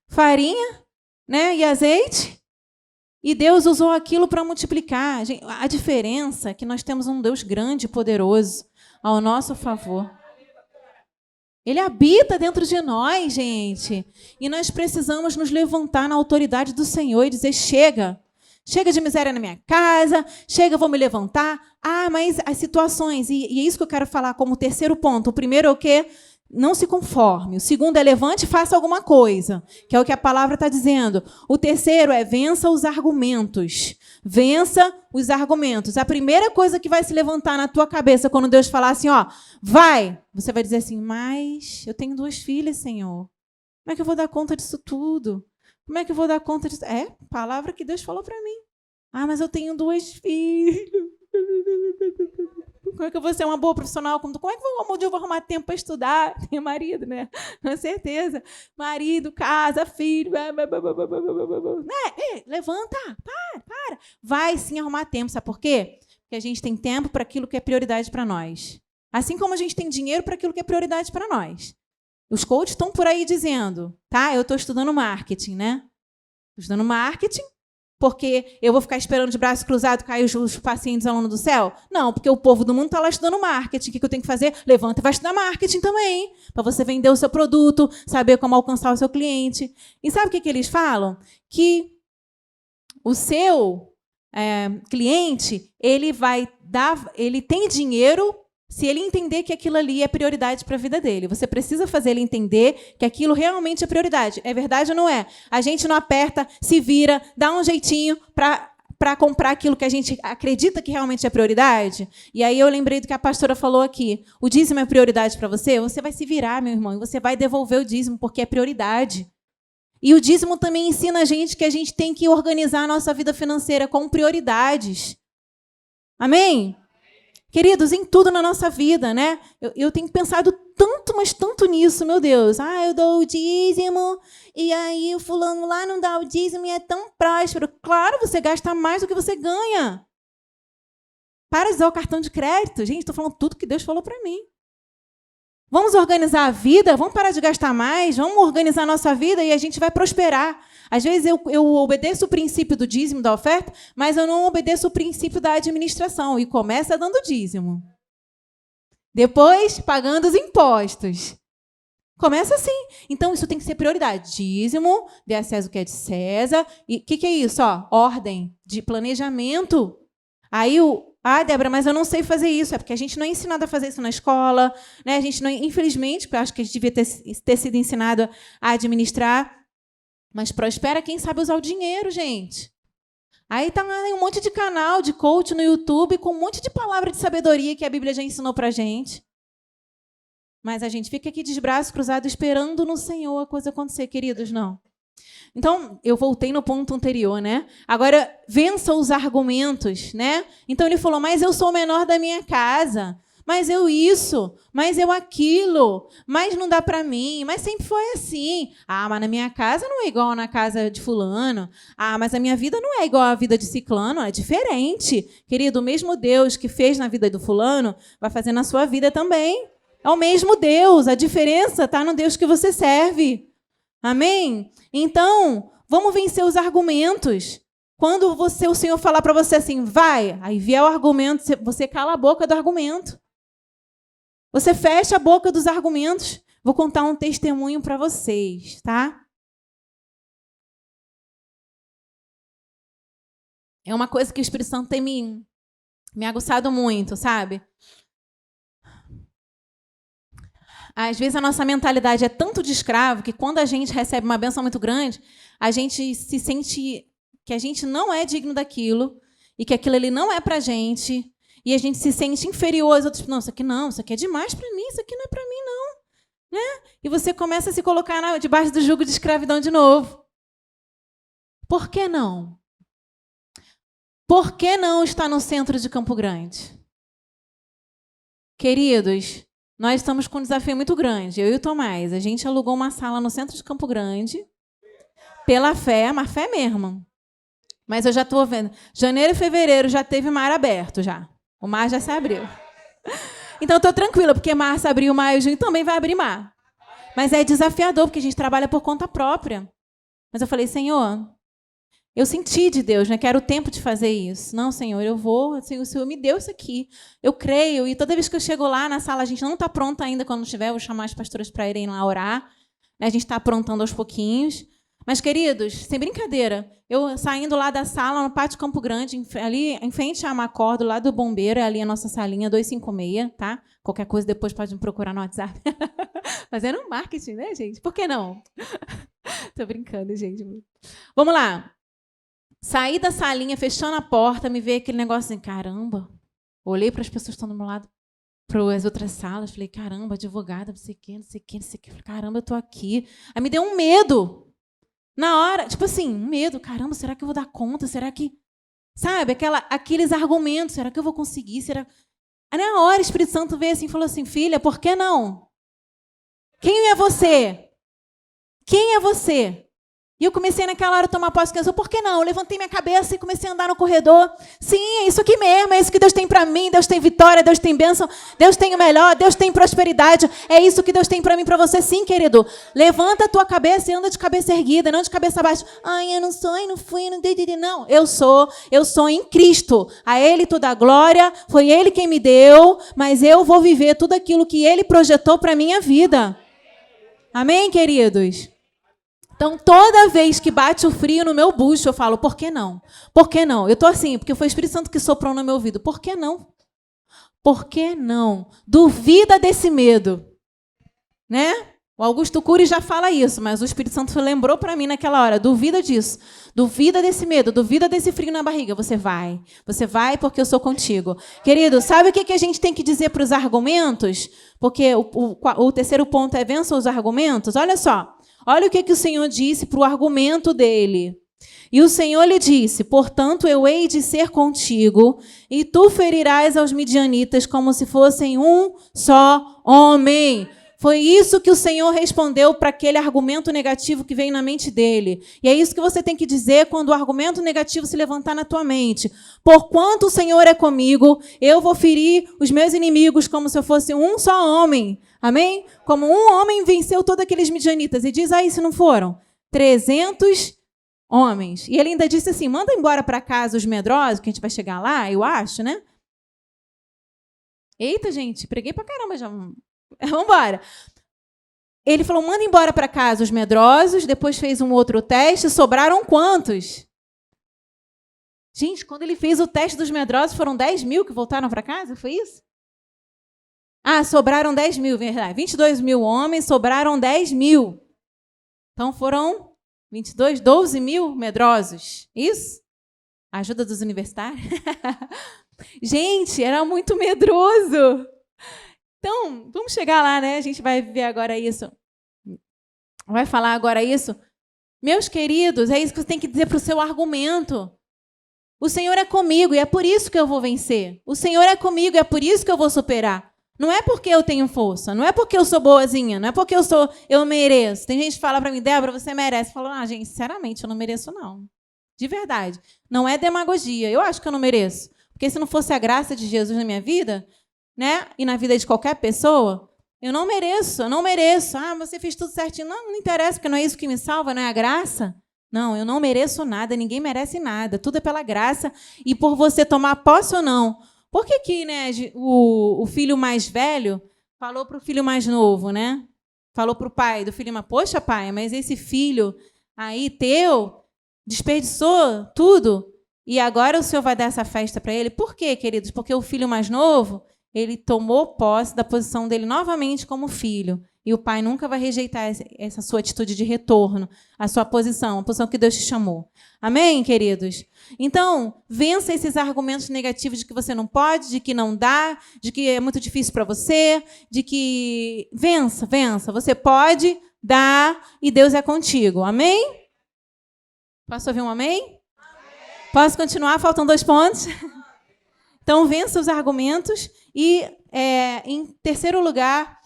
farinha, né, e azeite. E Deus usou aquilo para multiplicar. A diferença é que nós temos um Deus grande e poderoso ao nosso favor. Ele habita dentro de nós, gente. E nós precisamos nos levantar na autoridade do Senhor e dizer, chega. Chega de miséria na minha casa, chega, eu vou me levantar. Mas as situações, e é isso que eu quero falar como terceiro ponto. O primeiro é o quê? Não se conforme. O segundo é levante e faça alguma coisa, que é o que a palavra está dizendo. O terceiro é vença os argumentos. Vença os argumentos. A primeira coisa que vai se levantar na tua cabeça quando Deus falar assim, vai, você vai dizer assim, mas eu tenho 2 filhas, Senhor. Como é que eu vou dar conta disso tudo? Como é que eu vou dar conta disso? É, palavra que Deus falou para mim. Mas eu tenho 2 filhos. Como é que eu vou ser uma boa profissional? Como é que eu vou arrumar tempo para estudar? Tenho marido, né? Com certeza. Marido, casa, filho. Levanta, para. Vai sim arrumar tempo. Sabe por quê? Porque a gente tem tempo para aquilo que é prioridade para nós. Assim como a gente tem dinheiro para aquilo que é prioridade para nós. Os coaches estão por aí dizendo, tá? Eu estou estudando marketing, né? Estou estudando marketing. Porque eu vou ficar esperando de braço cruzado cair os pacientes alunos do céu? Não, porque o povo do mundo está lá estudando marketing. O que eu tenho que fazer? Levanta e vai estudar marketing também, para você vender o seu produto, saber como alcançar o seu cliente. E sabe o que eles falam? Que o seu cliente, ele tem dinheiro se ele entender que aquilo ali é prioridade para a vida dele. Você precisa fazer ele entender que aquilo realmente é prioridade. É verdade ou não é? A gente não aperta, se vira, dá um jeitinho para comprar aquilo que a gente acredita que realmente é prioridade. E aí eu lembrei do que a pastora falou aqui. O dízimo é prioridade para você? Você vai se virar, meu irmão, e você vai devolver o dízimo, porque é prioridade. E o dízimo também ensina a gente que a gente tem que organizar a nossa vida financeira com prioridades. Amém? Queridos, em tudo na nossa vida, né? Eu tenho pensado tanto, mas tanto nisso, meu Deus. Eu dou o dízimo, e aí o fulano lá não dá o dízimo e é tão próspero. Claro, você gasta mais do que você ganha. Para de usar o cartão de crédito. Gente, estou falando tudo que Deus falou para mim. Vamos organizar a vida, vamos parar de gastar mais, vamos organizar a nossa vida e a gente vai prosperar. Às vezes eu obedeço o princípio do dízimo, da oferta, mas eu não obedeço o princípio da administração. E começa dando dízimo. Depois, pagando os impostos. Começa assim. Então, isso tem que ser prioridade. Dízimo, dê a César o que é de César. E o que é isso? Ordem de planejamento. Aí Débora, mas eu não sei fazer isso. É porque a gente não é ensinado a fazer isso na escola, né? A gente não, infelizmente, porque eu acho que a gente devia ter sido ensinado a administrar. Mas prospera quem sabe usar o dinheiro, gente. Aí tá um monte de canal de coach no YouTube com um monte de palavra de sabedoria que a Bíblia já ensinou pra gente. Mas a gente fica aqui de braços cruzados esperando no Senhor a coisa acontecer, queridos, não. Então, eu voltei no ponto anterior, né? Agora, vença os argumentos, né? Então, ele falou, mas eu sou o menor da minha casa, mas eu isso, mas eu aquilo, mas não dá para mim, mas sempre foi assim. Mas na minha casa não é igual na casa de fulano. Mas a minha vida não é igual à vida de ciclano, é diferente. Querido, o mesmo Deus que fez na vida do fulano vai fazer na sua vida também. É o mesmo Deus, a diferença está no Deus que você serve. Amém? Então, vamos vencer os argumentos. Quando o Senhor falar para você assim, vai, aí vier o argumento, você cala a boca do argumento. Você fecha a boca dos argumentos. Vou contar um testemunho para vocês, tá? É uma coisa que o Espírito Santo tem me aguçado muito, sabe? Às vezes a nossa mentalidade é tanto de escravo que quando a gente recebe uma bênção muito grande, a gente se sente que a gente não é digno daquilo e que aquilo ali não é pra gente e a gente se sente inferior aos outros. Não, isso aqui é demais pra mim, isso aqui não é pra mim, não. Né? E você começa a se colocar debaixo do jugo de escravidão de novo. Por que não? Por que não estar no centro de Campo Grande? Queridos, nós estamos com um desafio muito grande, eu e o Tomás. A gente alugou uma sala no centro de Campo Grande, pela fé, uma fé mesmo. Mas eu já estou vendo. Janeiro e fevereiro já teve mar aberto, já. O mar já se abriu. Então, eu estou tranquila, porque março, abril, maio, junho também vai abrir mar. Mas é desafiador, porque a gente trabalha por conta própria. Mas eu falei, Senhor, Eu senti de Deus, né, que era o tempo de fazer isso. Não, Senhor, eu vou, assim, o Senhor me deu isso aqui. Eu creio, e toda vez que eu chego lá na sala, a gente não está pronta ainda, quando estiver, eu vou chamar as pastoras para irem lá orar. Né, a gente está aprontando aos pouquinhos. Mas, queridos, sem brincadeira, eu saindo lá da sala, no Pátio Campo Grande, ali em frente a Amacor, do lado do bombeiro, é ali a nossa salinha 256, tá? Qualquer coisa depois pode me procurar no WhatsApp. Fazendo marketing, né, gente? Por que não? Tô brincando, gente. Vamos lá. Saí da salinha, fechando a porta, me veio aquele negócio assim, caramba. Olhei para as pessoas que estão do meu lado, para as outras salas, falei, caramba, advogada, não sei o quê, não sei o quê, não sei o quê. Falei, caramba, eu tô aqui. Aí me deu um medo. Na hora, tipo assim, um medo, caramba, será que eu vou dar conta? Será que... Sabe, aqueles argumentos, será que eu vou conseguir? Será... Aí na hora o Espírito Santo veio assim e falou assim, filha, por que não? Quem é você? Quem é você? E eu comecei naquela hora a tomar posse, que por que não? Eu levantei minha cabeça e comecei a andar no corredor. Sim, é isso aqui mesmo, é isso que Deus tem para mim. Deus tem vitória, Deus tem bênção, Deus tem o melhor, Deus tem prosperidade. É isso que Deus tem para mim, para você. Sim, querido. Levanta a tua cabeça e anda de cabeça erguida, não de cabeça baixa. Ai, eu não sou, eu não fui, eu não dei. Não, eu sou em Cristo. A Ele toda a glória, foi Ele quem me deu, mas eu vou viver tudo aquilo que Ele projetou para a minha vida. Amém, queridos? Então, toda vez que bate o frio no meu bucho, eu falo, por que não? Por que não? Eu estou assim, porque foi o Espírito Santo que soprou no meu ouvido. Por que não? Por que não? Duvida desse medo. Né? O Augusto Cury já fala isso, mas o Espírito Santo lembrou para mim naquela hora. Duvida disso. Duvida desse medo. Duvida desse frio na barriga. Você vai. Você vai porque eu sou contigo. Querido, sabe o que a gente tem que dizer para os argumentos? Porque o terceiro ponto é vença os argumentos. Olha só. Olha o que o Senhor disse para o argumento dele. E o Senhor lhe disse, portanto, eu hei de ser contigo, e tu ferirás aos midianitas como se fossem um só homem. Foi isso que o Senhor respondeu para aquele argumento negativo que veio na mente dele. E é isso que você tem que dizer quando o argumento negativo se levantar na tua mente. Porquanto o Senhor é comigo, eu vou ferir os meus inimigos como se eu fosse um só homem. Amém? Como um homem venceu todos aqueles midianitas. E diz aí se não foram 300 homens. E ele ainda disse assim, manda embora para casa os medrosos, que a gente vai chegar lá, eu acho, né? Eita, gente, preguei pra caramba já. Vamos embora. Ele falou, manda embora para casa os medrosos, depois fez um outro teste, sobraram quantos? Gente, quando ele fez o teste dos medrosos, foram 10 mil que voltaram para casa? Foi isso? Ah, sobraram 10 mil, verdade. 22 mil homens, sobraram 10 mil. Então foram 22, 12 mil medrosos. Isso? A ajuda dos universitários? Gente, era muito medroso. Então, vamos chegar lá, né? A gente vai ver agora isso. Vai falar agora isso. Meus queridos, é isso que você tem que dizer para o seu argumento. O Senhor é comigo e é por isso que eu vou vencer. O Senhor é comigo e é por isso que eu vou superar. Não é porque eu tenho força, não é porque eu sou boazinha, não é porque eu mereço. Tem gente que fala para mim, Débora, você merece. Eu falo, gente, sinceramente, eu não mereço, não. De verdade. Não é demagogia. Eu acho que eu não mereço. Porque se não fosse a graça de Jesus na minha vida, né, e na vida de qualquer pessoa, eu não mereço, eu não mereço. Ah, você fez tudo certinho. Não, não interessa, porque não é isso que me salva, não é a graça. Não, eu não mereço nada, ninguém merece nada. Tudo é pela graça e por você tomar posse ou não. Por que né, o filho mais velho falou para o filho mais novo, né? Falou para o pai do filho mais, poxa, pai, mas esse filho aí teu desperdiçou tudo e agora o senhor vai dar essa festa para ele? Por quê, queridos? Porque o filho mais novo, ele tomou posse da posição dele novamente como filho. E o pai nunca vai rejeitar essa sua atitude de retorno, a sua posição, a posição que Deus te chamou. Amém, queridos? Então, vença esses argumentos negativos de que você não pode, de que não dá, de que é muito difícil para você, de que... Vença. Você pode, dá, e Deus é contigo. Amém? Posso ouvir um amém? Amém. Posso continuar? Faltam 2 pontos. Então, vença os argumentos. E, em terceiro lugar...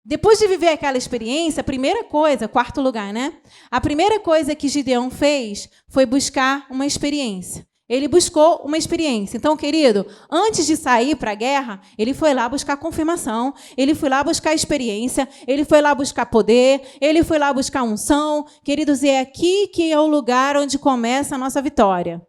Depois de viver aquela experiência, a primeira coisa, 4º lugar, né? A primeira coisa que Gideão fez foi buscar uma experiência. Ele buscou uma experiência. Então, querido, antes de sair para a guerra, ele foi lá buscar confirmação, ele foi lá buscar experiência, ele foi lá buscar poder, ele foi lá buscar unção. Queridos, é aqui que é o lugar onde começa a nossa vitória.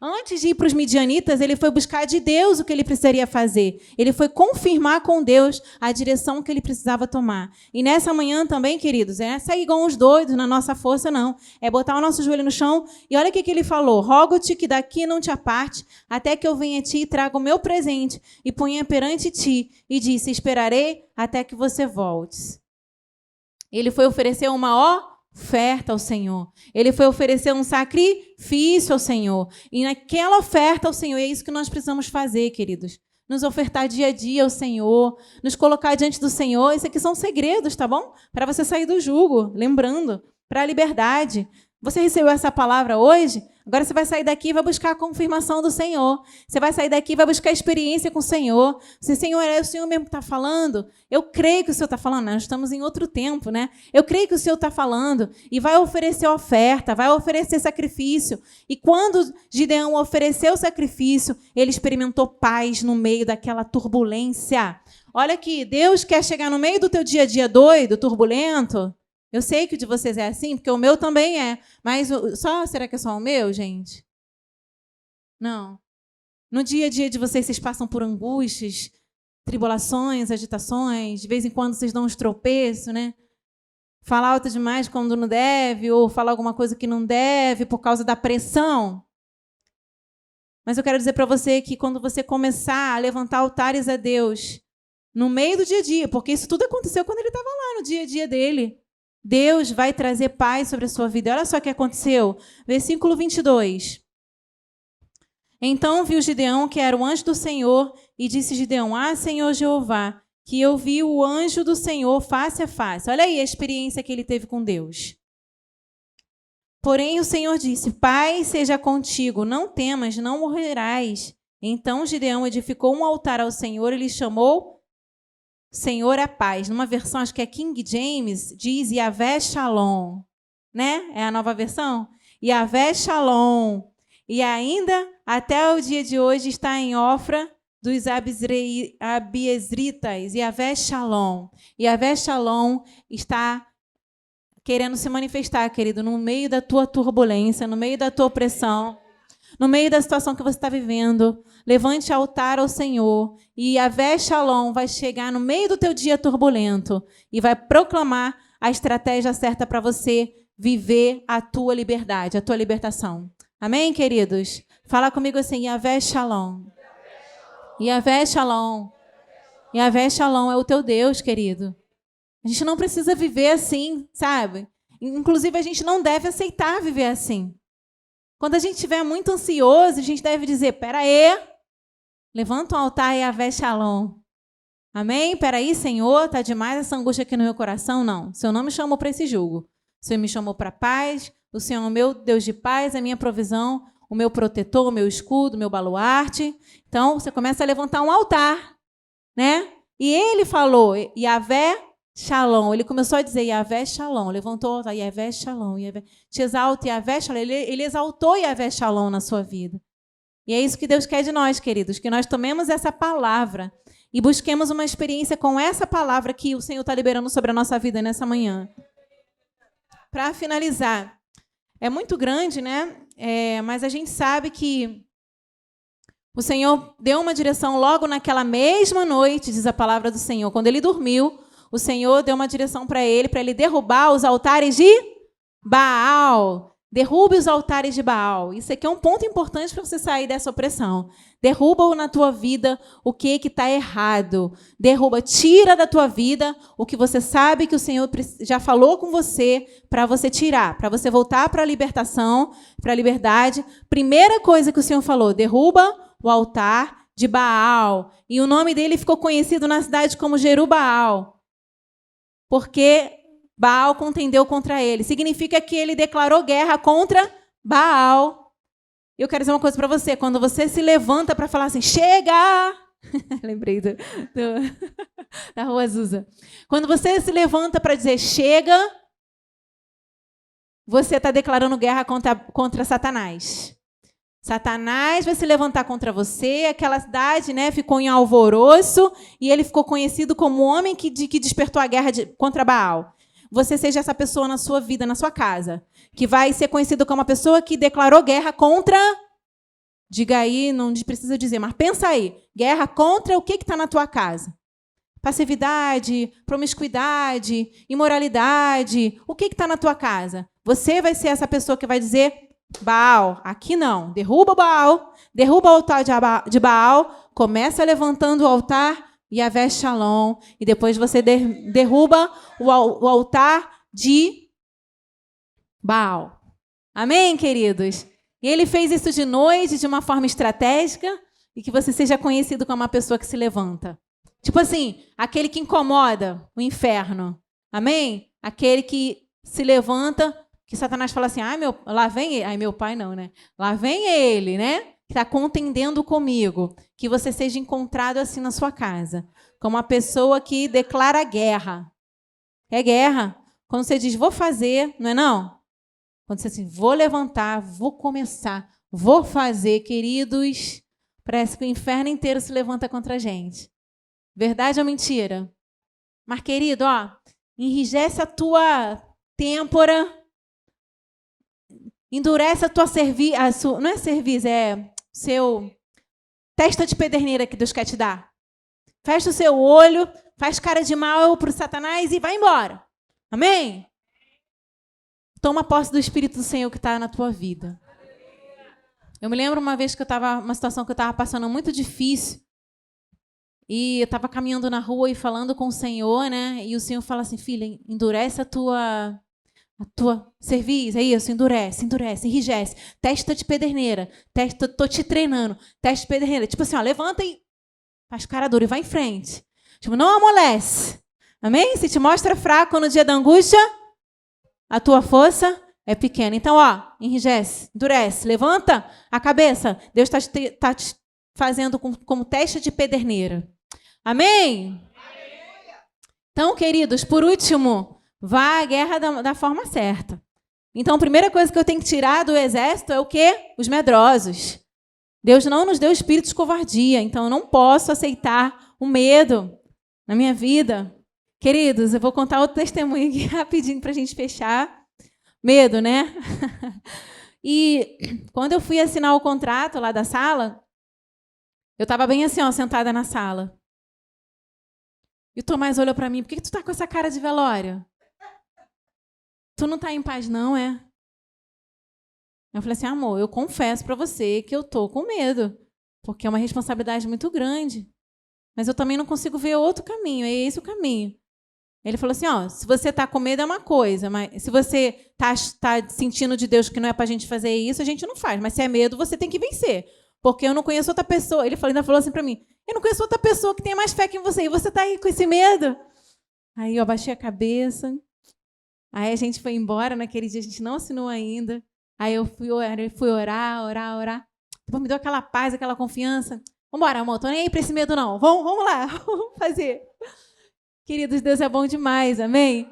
Antes de ir para os midianitas, ele foi buscar de Deus o que ele precisaria fazer. Ele foi confirmar com Deus a direção que ele precisava tomar. E nessa manhã também, queridos, é sair igual uns doidos na nossa força, não. É botar o nosso joelho no chão. E olha o que ele falou. Rogo-te que daqui não te aparte, até que eu venha a ti e traga o meu presente e ponha perante ti. E disse, esperarei até que você voltes. Ele foi oferecer uma oferta ao Senhor. Ele foi oferecer um sacrifício ao Senhor. E naquela oferta ao Senhor, é isso que nós precisamos fazer, queridos. Nos ofertar dia a dia ao Senhor, nos colocar diante do Senhor. Isso aqui são segredos, tá bom? Para você sair do jugo, lembrando, para a liberdade. Você recebeu essa palavra hoje? Agora você vai sair daqui e vai buscar a confirmação do Senhor. Você vai sair daqui e vai buscar a experiência com o Senhor. Se, Senhor, é o Senhor mesmo que está falando, eu creio que o Senhor está falando. Nós estamos em outro tempo, né? Eu creio que o Senhor está falando e vai oferecer oferta, vai oferecer sacrifício. E quando Gideão ofereceu o sacrifício, ele experimentou paz no meio daquela turbulência. Olha aqui, Deus quer chegar no meio do teu dia a dia doido, turbulento. Eu sei que o de vocês é assim, porque o meu também é. Mas será que é só o meu, gente? Não. No dia a dia de vocês passam por angústias, tribulações, agitações. De vez em quando vocês dão uns tropeços, né? Falar alto demais quando não deve, ou falar alguma coisa que não deve por causa da pressão. Mas eu quero dizer para você que quando você começar a levantar altares a Deus, no meio do dia a dia, porque isso tudo aconteceu quando ele estava lá no dia a dia dele, Deus vai trazer paz sobre a sua vida. Olha só o que aconteceu. Versículo 22. Então viu Gideão que era o anjo do Senhor e disse Gideão, Senhor Jeová, que eu vi o anjo do Senhor face a face. Olha aí a experiência que ele teve com Deus. Porém o Senhor disse, paz seja contigo, não temas, não morrerás. Então Gideão edificou um altar ao Senhor e lhe chamou Senhor é paz. Numa versão, acho que é King James, diz Yahvé Shalom. Né? É a nova versão? Yahvé Shalom. E ainda, até o dia de hoje, está em Ofra dos Abiezritas. Yahvé Shalom. Yahvé Shalom está querendo se manifestar, querido, no meio da tua turbulência, no meio da tua opressão, no meio da situação que você está vivendo. Levante altar ao Senhor e Yahvé Shalom vai chegar no meio do teu dia turbulento e vai proclamar a estratégia certa para você viver a tua liberdade, a tua libertação. Amém, queridos? Fala comigo assim, Yahvé Shalom. Yahvé Shalom. Yahvé Shalom é o teu Deus, querido. A gente não precisa viver assim, sabe? Inclusive, a gente não deve aceitar viver assim. Quando a gente estiver muito ansioso, a gente deve dizer, peraí, levanta um altar e Yahvé Shalom. Amém? Peraí, Senhor, está demais essa angústia aqui no meu coração? Não. O Senhor não me chamou para esse jugo. O Senhor me chamou para paz. O Senhor é o meu Deus de paz, a minha provisão, o meu protetor, o meu escudo, o meu baluarte. Então, você começa a levantar um altar, né? E ele falou, Yahvé Shalom. Ele começou a dizer Yahvé Shalom. Levantou o altar, Yahvé Shalom. Yahvé. Te exalto, Yahvé Shalom. Ele exaltou Yahvé Shalom na sua vida. E é isso que Deus quer de nós, queridos, que nós tomemos essa palavra e busquemos uma experiência com essa palavra que o Senhor está liberando sobre a nossa vida nessa manhã. Para finalizar, é muito grande, né? Mas a gente sabe que o Senhor deu uma direção logo naquela mesma noite, diz a palavra do Senhor. Quando ele dormiu, o Senhor deu uma direção para ele derrubar os altares de Baal. Derrube os altares de Baal. Isso aqui é um ponto importante para você sair dessa opressão. Derruba na tua vida o que está errado. Derruba, tira da tua vida o que você sabe que o Senhor já falou com você para você tirar, para você voltar para a libertação, para a liberdade. Primeira coisa que o Senhor falou, derruba o altar de Baal. E o nome dele ficou conhecido na cidade como Jerubaal, porque Baal contendeu contra ele. Significa que ele declarou guerra contra Baal. Eu quero dizer uma coisa para você. Quando você se levanta para falar assim, chega! Lembrei da Rua Azusa. Quando você se levanta para dizer chega, você está declarando guerra contra Satanás. Satanás vai se levantar contra você, aquela cidade, né, ficou em alvoroço e ele ficou conhecido como o homem que despertou a guerra contra Baal. Você seja essa pessoa na sua vida, na sua casa, que vai ser conhecido como uma pessoa que declarou guerra contra... Diga aí, não precisa dizer, mas pensa aí. Guerra contra o que está na tua casa? Passividade, promiscuidade, imoralidade. O que está na tua casa? Você vai ser essa pessoa que vai dizer... Baal, aqui não. Derruba Baal, derruba o altar de Baal, começa levantando o altar Yahvé Shalom, e depois você derruba o altar de Baal. Amém, queridos? E ele fez isso de noite, de uma forma estratégica, e que você seja conhecido como uma pessoa que se levanta. Tipo assim, aquele que incomoda o inferno. Amém? Aquele que se levanta... Que Satanás fala assim, lá vem ele. Ai, meu pai não, né? Lá vem ele, né? Que está contendendo comigo. Que você seja encontrado assim na sua casa. Como uma pessoa que declara guerra. É guerra. Quando você diz, vou fazer, não é não? Quando você diz assim, vou levantar, vou começar, vou fazer, queridos, parece que o inferno inteiro se levanta contra a gente. Verdade ou mentira? Mas, querido, enrijece a tua têmpora, endurece a tua cerviz, não é cerviz, é seu testa de pederneira que Deus quer te dar. Fecha o seu olho, faz cara de mal para o Satanás e vai embora. Amém? Toma posse do Espírito do Senhor que está na tua vida. Eu me lembro uma vez que uma situação que eu estava passando muito difícil, e eu estava caminhando na rua e falando com o Senhor, né? E o Senhor fala assim, filha, endurece a tua cerviz, é isso, endurece, enrijece. Testa de pederneira, tô te treinando, testa de pederneira. Tipo assim, levanta e faz cara dura e vai em frente. Tipo, não amolece. Amém? Se te mostra fraco no dia da angústia, a tua força é pequena. Então, enrijece, endurece, levanta a cabeça. Deus está te fazendo como testa de pederneira. Amém? Então, queridos, por último, vá à guerra da forma certa. Então, a primeira coisa que eu tenho que tirar do exército é o quê? Os medrosos. Deus não nos deu espírito de covardia, então eu não posso aceitar o medo na minha vida. Queridos, eu vou contar outro testemunho aqui rapidinho para a gente fechar. Medo, né? E quando eu fui assinar o contrato lá da sala, eu estava bem assim, sentada na sala. E o Tomás olhou para mim, por que tu tá com essa cara de velório? Tu não tá em paz, não, é? Eu falei assim, amor, eu confesso para você que eu tô com medo, porque é uma responsabilidade muito grande. Mas eu também não consigo ver outro caminho, é esse o caminho. Ele falou assim, se você tá com medo é uma coisa, mas se você tá sentindo de Deus que não é pra gente fazer isso, a gente não faz. Mas se é medo, você tem que vencer. Porque eu não conheço outra pessoa. Ele ainda falou assim para mim, eu não conheço outra pessoa que tenha mais fé que você, e você tá aí com esse medo? Aí eu abaixei a cabeça. Aí a gente foi embora, naquele dia a gente não assinou ainda. Aí eu fui orar. Depois me deu aquela paz, aquela confiança. Vambora, amor, tô nem aí pra esse medo não. Vamos lá, vamos fazer. Queridos, Deus é bom demais, amém?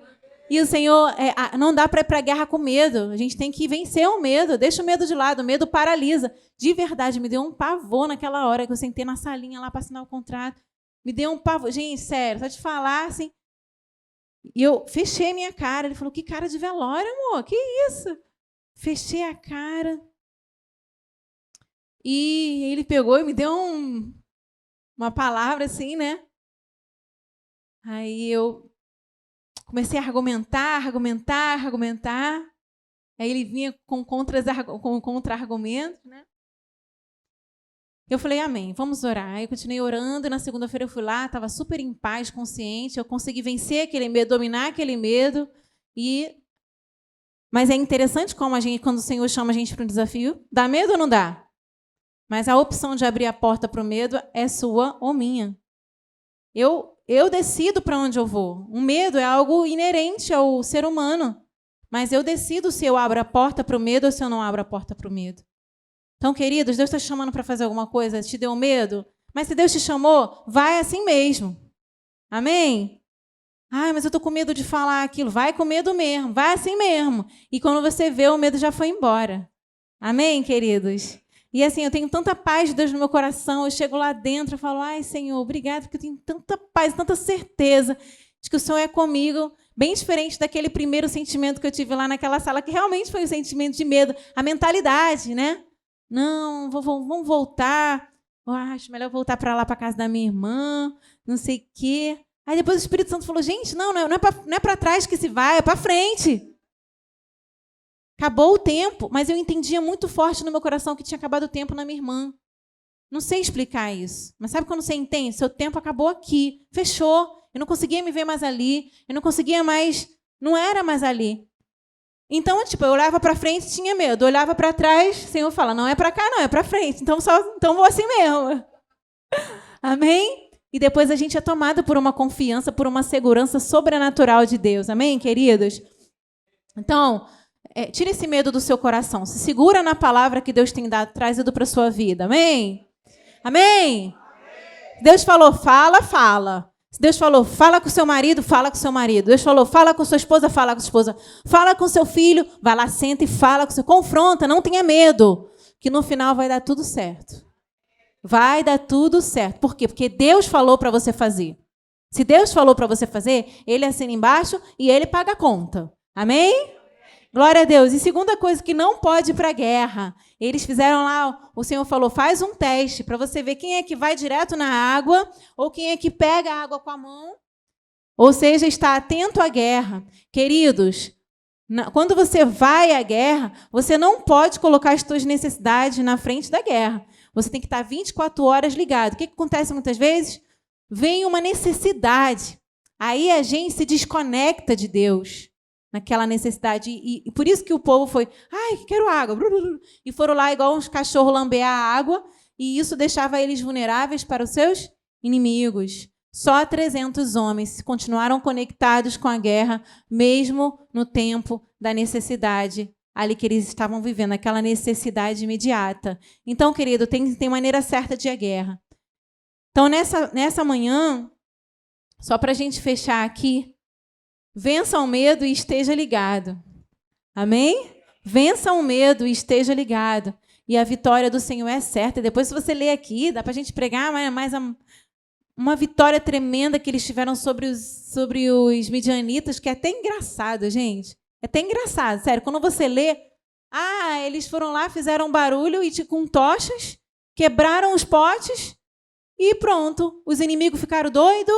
E o Senhor, não dá para ir para a guerra com medo. A gente tem que vencer o medo. Deixa o medo de lado, o medo paralisa. De verdade, me deu um pavor naquela hora que eu sentei na salinha lá para assinar o contrato. Me deu um pavor. Gente, sério, só te falar assim. E eu fechei minha cara. Ele falou, que cara de velório, amor? Que isso? Fechei a cara. E ele pegou e me deu uma palavra assim, né? Aí eu comecei a argumentar. Aí ele vinha com contra-argumentos, né? Eu falei, amém, vamos orar. Aí eu continuei orando, e na segunda-feira eu fui lá, estava super em paz, consciente, eu consegui vencer aquele medo, dominar aquele medo. Mas é interessante como quando o Senhor chama a gente para um desafio, dá medo ou não dá? Mas a opção de abrir a porta para o medo é sua ou minha. Eu decido para onde eu vou. O medo é algo inerente ao ser humano. Mas eu decido se eu abro a porta para o medo ou se eu não abro a porta para o medo. Então, queridos, Deus está te chamando para fazer alguma coisa, te deu medo? Mas se Deus te chamou, vai assim mesmo. Amém? Mas eu estou com medo de falar aquilo. Vai com medo mesmo, vai assim mesmo. E quando você vê, o medo já foi embora. Amém, queridos? E assim, eu tenho tanta paz de Deus no meu coração, eu chego lá dentro e falo, ai, Senhor, obrigado, porque eu tenho tanta paz, tanta certeza de que o Senhor é comigo, bem diferente daquele primeiro sentimento que eu tive lá naquela sala, que realmente foi o sentimento de medo, a mentalidade, né? Não, vamos voltar, eu acho melhor voltar para lá, para casa da minha irmã, não sei o quê. Aí depois o Espírito Santo falou, gente, não é para trás que se vai, é para frente. Acabou o tempo, mas eu entendia muito forte no meu coração que tinha acabado o tempo na minha irmã. Não sei explicar isso, mas sabe quando você entende? Seu tempo acabou aqui, fechou. Eu não conseguia me ver mais ali, eu não conseguia mais, não era mais ali. Então, tipo, eu olhava para frente e tinha medo, eu olhava para trás, o Senhor fala, não é para cá, não, é para frente. Então vou assim mesmo. Amém? E depois a gente é tomado por uma confiança, por uma segurança sobrenatural de Deus. Amém, queridos? Então, tira esse medo do seu coração. Se segura na palavra que Deus tem trazido para a sua vida. Amém? Amém? Deus falou, fala. Se Deus falou, fala com seu marido, fala com seu marido. Deus falou, fala com sua esposa, fala com sua esposa. Fala com seu filho, vai lá, senta e fala com seu... Confronta, não tenha medo, que no final vai dar tudo certo. Vai dar tudo certo. Por quê? Porque Deus falou para você fazer. Se Deus falou para você fazer, Ele assina embaixo e Ele paga a conta. Amém? Glória a Deus. E segunda coisa, que não pode ir para a guerra. Eles fizeram lá, o Senhor falou, faz um teste para você ver quem é que vai direto na água ou quem é que pega a água com a mão. Ou seja, está atento à guerra. Queridos, quando você vai à guerra, você não pode colocar as suas necessidades na frente da guerra. Você tem que estar 24 horas ligado. O que acontece muitas vezes? Vem uma necessidade. Aí a gente se desconecta de Deus naquela necessidade. E por isso que o povo foi, ai, quero água. E foram lá igual uns cachorros lamber a água. E isso deixava eles vulneráveis para os seus inimigos. Só 300 homens continuaram conectados com a guerra, mesmo no tempo da necessidade ali que eles estavam vivendo, aquela necessidade imediata. Então, querido, tem maneira certa de ir à guerra. Então, nessa manhã, só para a gente fechar aqui, vença o medo e esteja ligado. Amém? Vença o medo e esteja ligado. E a vitória do Senhor é certa. E depois, se você ler aqui, dá para a gente pregar mais uma vitória tremenda que eles tiveram sobre os midianitas, que é até engraçado, gente. É até engraçado, sério. Quando você lê, eles foram lá, fizeram barulho e com tochas, quebraram os potes e pronto. Os inimigos ficaram doidos,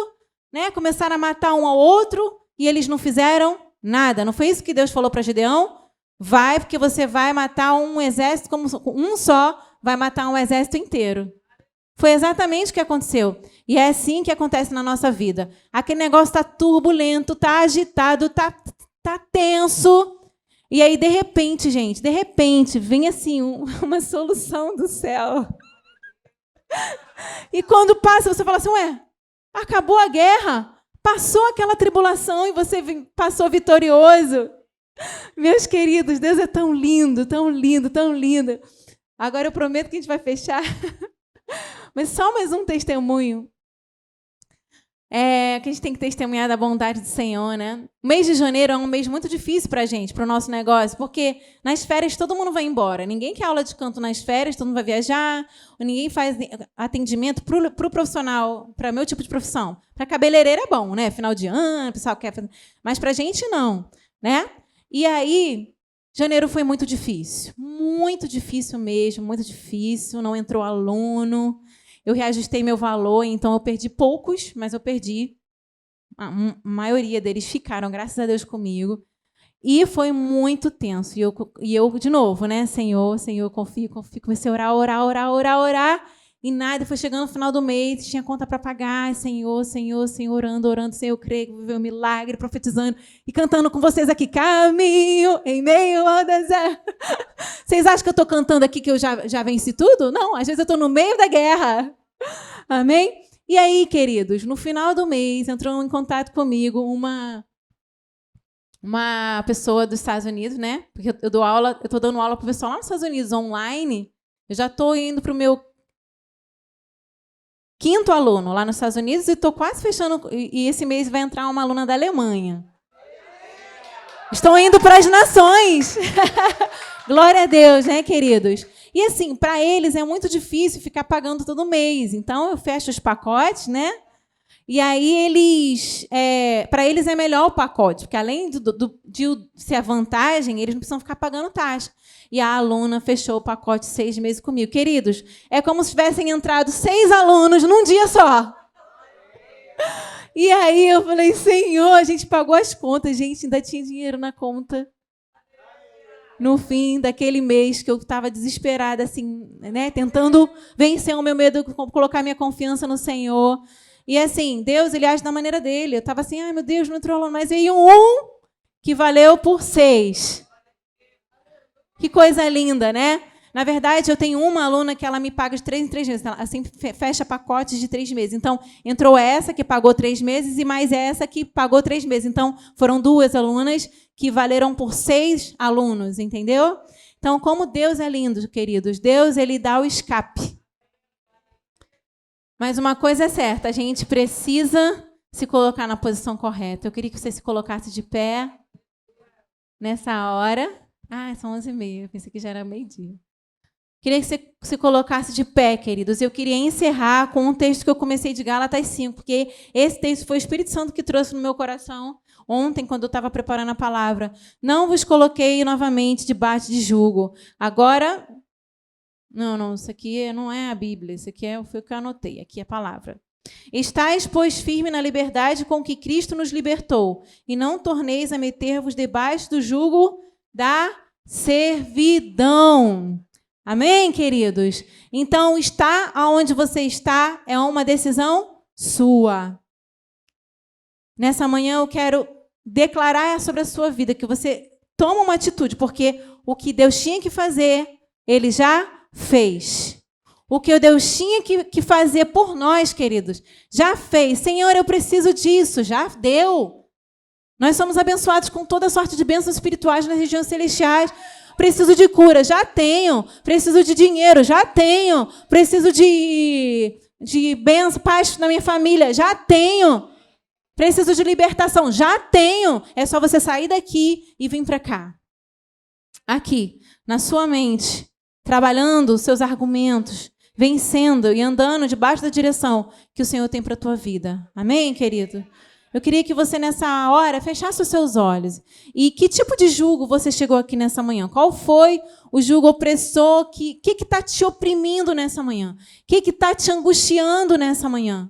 né? Começaram a matar um ao outro e eles não fizeram nada. Não foi isso que Deus falou para Gideão? Vai, porque você vai matar um exército, como um só vai matar um exército inteiro. Foi exatamente o que aconteceu. E é assim que acontece na nossa vida. Aquele negócio está turbulento, está agitado, está tenso. E aí, de repente, gente, vem assim uma solução do céu. E quando passa, você fala assim, acabou a guerra, passou aquela tribulação e você passou vitorioso. Meus queridos, Deus é tão lindo, tão lindo, tão lindo. Agora eu prometo que a gente vai fechar. Mas só mais um testemunho. Que a gente tem que testemunhar da bondade do Senhor, né? O mês de janeiro é um mês muito difícil para a gente, para o nosso negócio, porque nas férias todo mundo vai embora. Ninguém quer aula de canto nas férias, todo mundo vai viajar, ou ninguém faz atendimento para o profissional, para meu tipo de profissão. Para cabeleireira é bom, né? Final de ano, o pessoal quer fazer. Mas para a gente não, né? E aí, janeiro foi muito difícil mesmo, muito difícil, não entrou aluno. Eu reajustei meu valor, então eu perdi poucos, mas eu perdi. A maioria deles ficaram, graças a Deus, comigo. E foi muito tenso. E eu de novo, né? Senhor, eu confio. Comecei a orar. E nada, foi chegando no final do mês, tinha conta para pagar. Senhor, orando. Senhor, eu creio que vou viver um milagre, profetizando e cantando com vocês aqui. Caminho em meio ao deserto. Vocês acham que eu estou cantando aqui que eu já venci tudo? Não, às vezes eu estou no meio da guerra. Amém? E aí, queridos, no final do mês, entrou em contato comigo uma pessoa dos Estados Unidos, né? Porque eu estou dando aula para o pessoal lá nos Estados Unidos, online. Eu já estou indo para o meu 5º aluno lá nos Estados Unidos e estou quase fechando. E esse mês vai entrar uma aluna da Alemanha. Estão indo para as nações. Glória a Deus, né, queridos? E assim, para eles é muito difícil ficar pagando todo mês. Então, eu fecho os pacotes, né? E aí, para eles é melhor o pacote, porque além de ser a vantagem, eles não precisam ficar pagando taxa. E a aluna fechou o pacote 6 meses comigo. Queridos, é como se tivessem entrado 6 alunos num dia só. E aí eu falei, Senhor, a gente pagou as contas, gente, ainda tinha dinheiro na conta. No fim daquele mês que eu estava desesperada, assim, né, tentando vencer o meu medo, colocar minha confiança no Senhor. E assim, Deus, ele age da maneira dele. Eu estava assim, ai meu Deus, não entrou aluno, mas veio um que valeu por 6. Que coisa linda, né? Na verdade, eu tenho uma aluna que ela me paga de 3 em 3 meses. Ela assim, fecha pacotes de 3 meses. Então, entrou essa que pagou 3 meses e mais essa que pagou 3 meses. Então, foram 2 alunas que valeram por 6 alunos, entendeu? Então, como Deus é lindo, queridos. Deus, ele dá o escape. Mas uma coisa é certa, a gente precisa se colocar na posição correta. Eu queria que você se colocasse de pé nessa hora. Ah, são 11h30. Eu pensei que já era meio-dia. Queria que você se colocasse de pé, queridos. Eu queria encerrar com um texto que eu comecei de Gálatas 5, porque esse texto foi o Espírito Santo que trouxe no meu coração ontem, quando eu estava preparando a palavra. Não vos coloquei novamente debaixo de jugo. Agora... Não, isso aqui não é a Bíblia, isso aqui foi o que eu anotei, aqui é a palavra. Estais, pois, firme na liberdade com que Cristo nos libertou, e não torneis a meter-vos debaixo do jugo da servidão. Amém, queridos? Então, estar aonde você está é uma decisão sua. Nessa manhã eu quero declarar sobre a sua vida que você toma uma atitude, porque o que Deus tinha que fazer, Ele já fez. O que Deus tinha que fazer por nós, queridos, já fez. Senhor, eu preciso disso, já deu. Nós somos abençoados com toda sorte de bênçãos espirituais nas regiões celestiais. Preciso de cura, já tenho. Preciso de dinheiro, já tenho. Preciso de bênção, paz na minha família, já tenho. Preciso de libertação, já tenho. É só você sair daqui e vir para cá. Aqui, na sua mente, trabalhando os seus argumentos, vencendo e andando debaixo da direção que o Senhor tem para a tua vida. Amém, querido? Eu queria que você, nessa hora, fechasse os seus olhos. E que tipo de jugo você chegou aqui nessa manhã? Qual foi o jugo opressor? O que está te oprimindo nessa manhã? O que está te angustiando nessa manhã?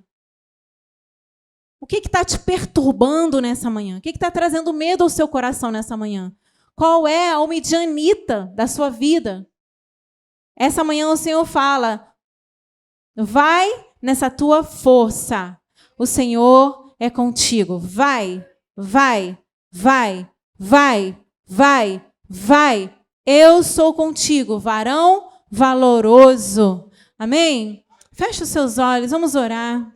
O que está te perturbando nessa manhã? O que está trazendo medo ao seu coração nessa manhã? Qual é a midianita da sua vida? Essa manhã o Senhor fala, vai nessa tua força. O Senhor é contigo. Vai, vai, vai, vai, vai, vai. Eu sou contigo, varão valoroso. Amém? Feche os seus olhos, vamos orar.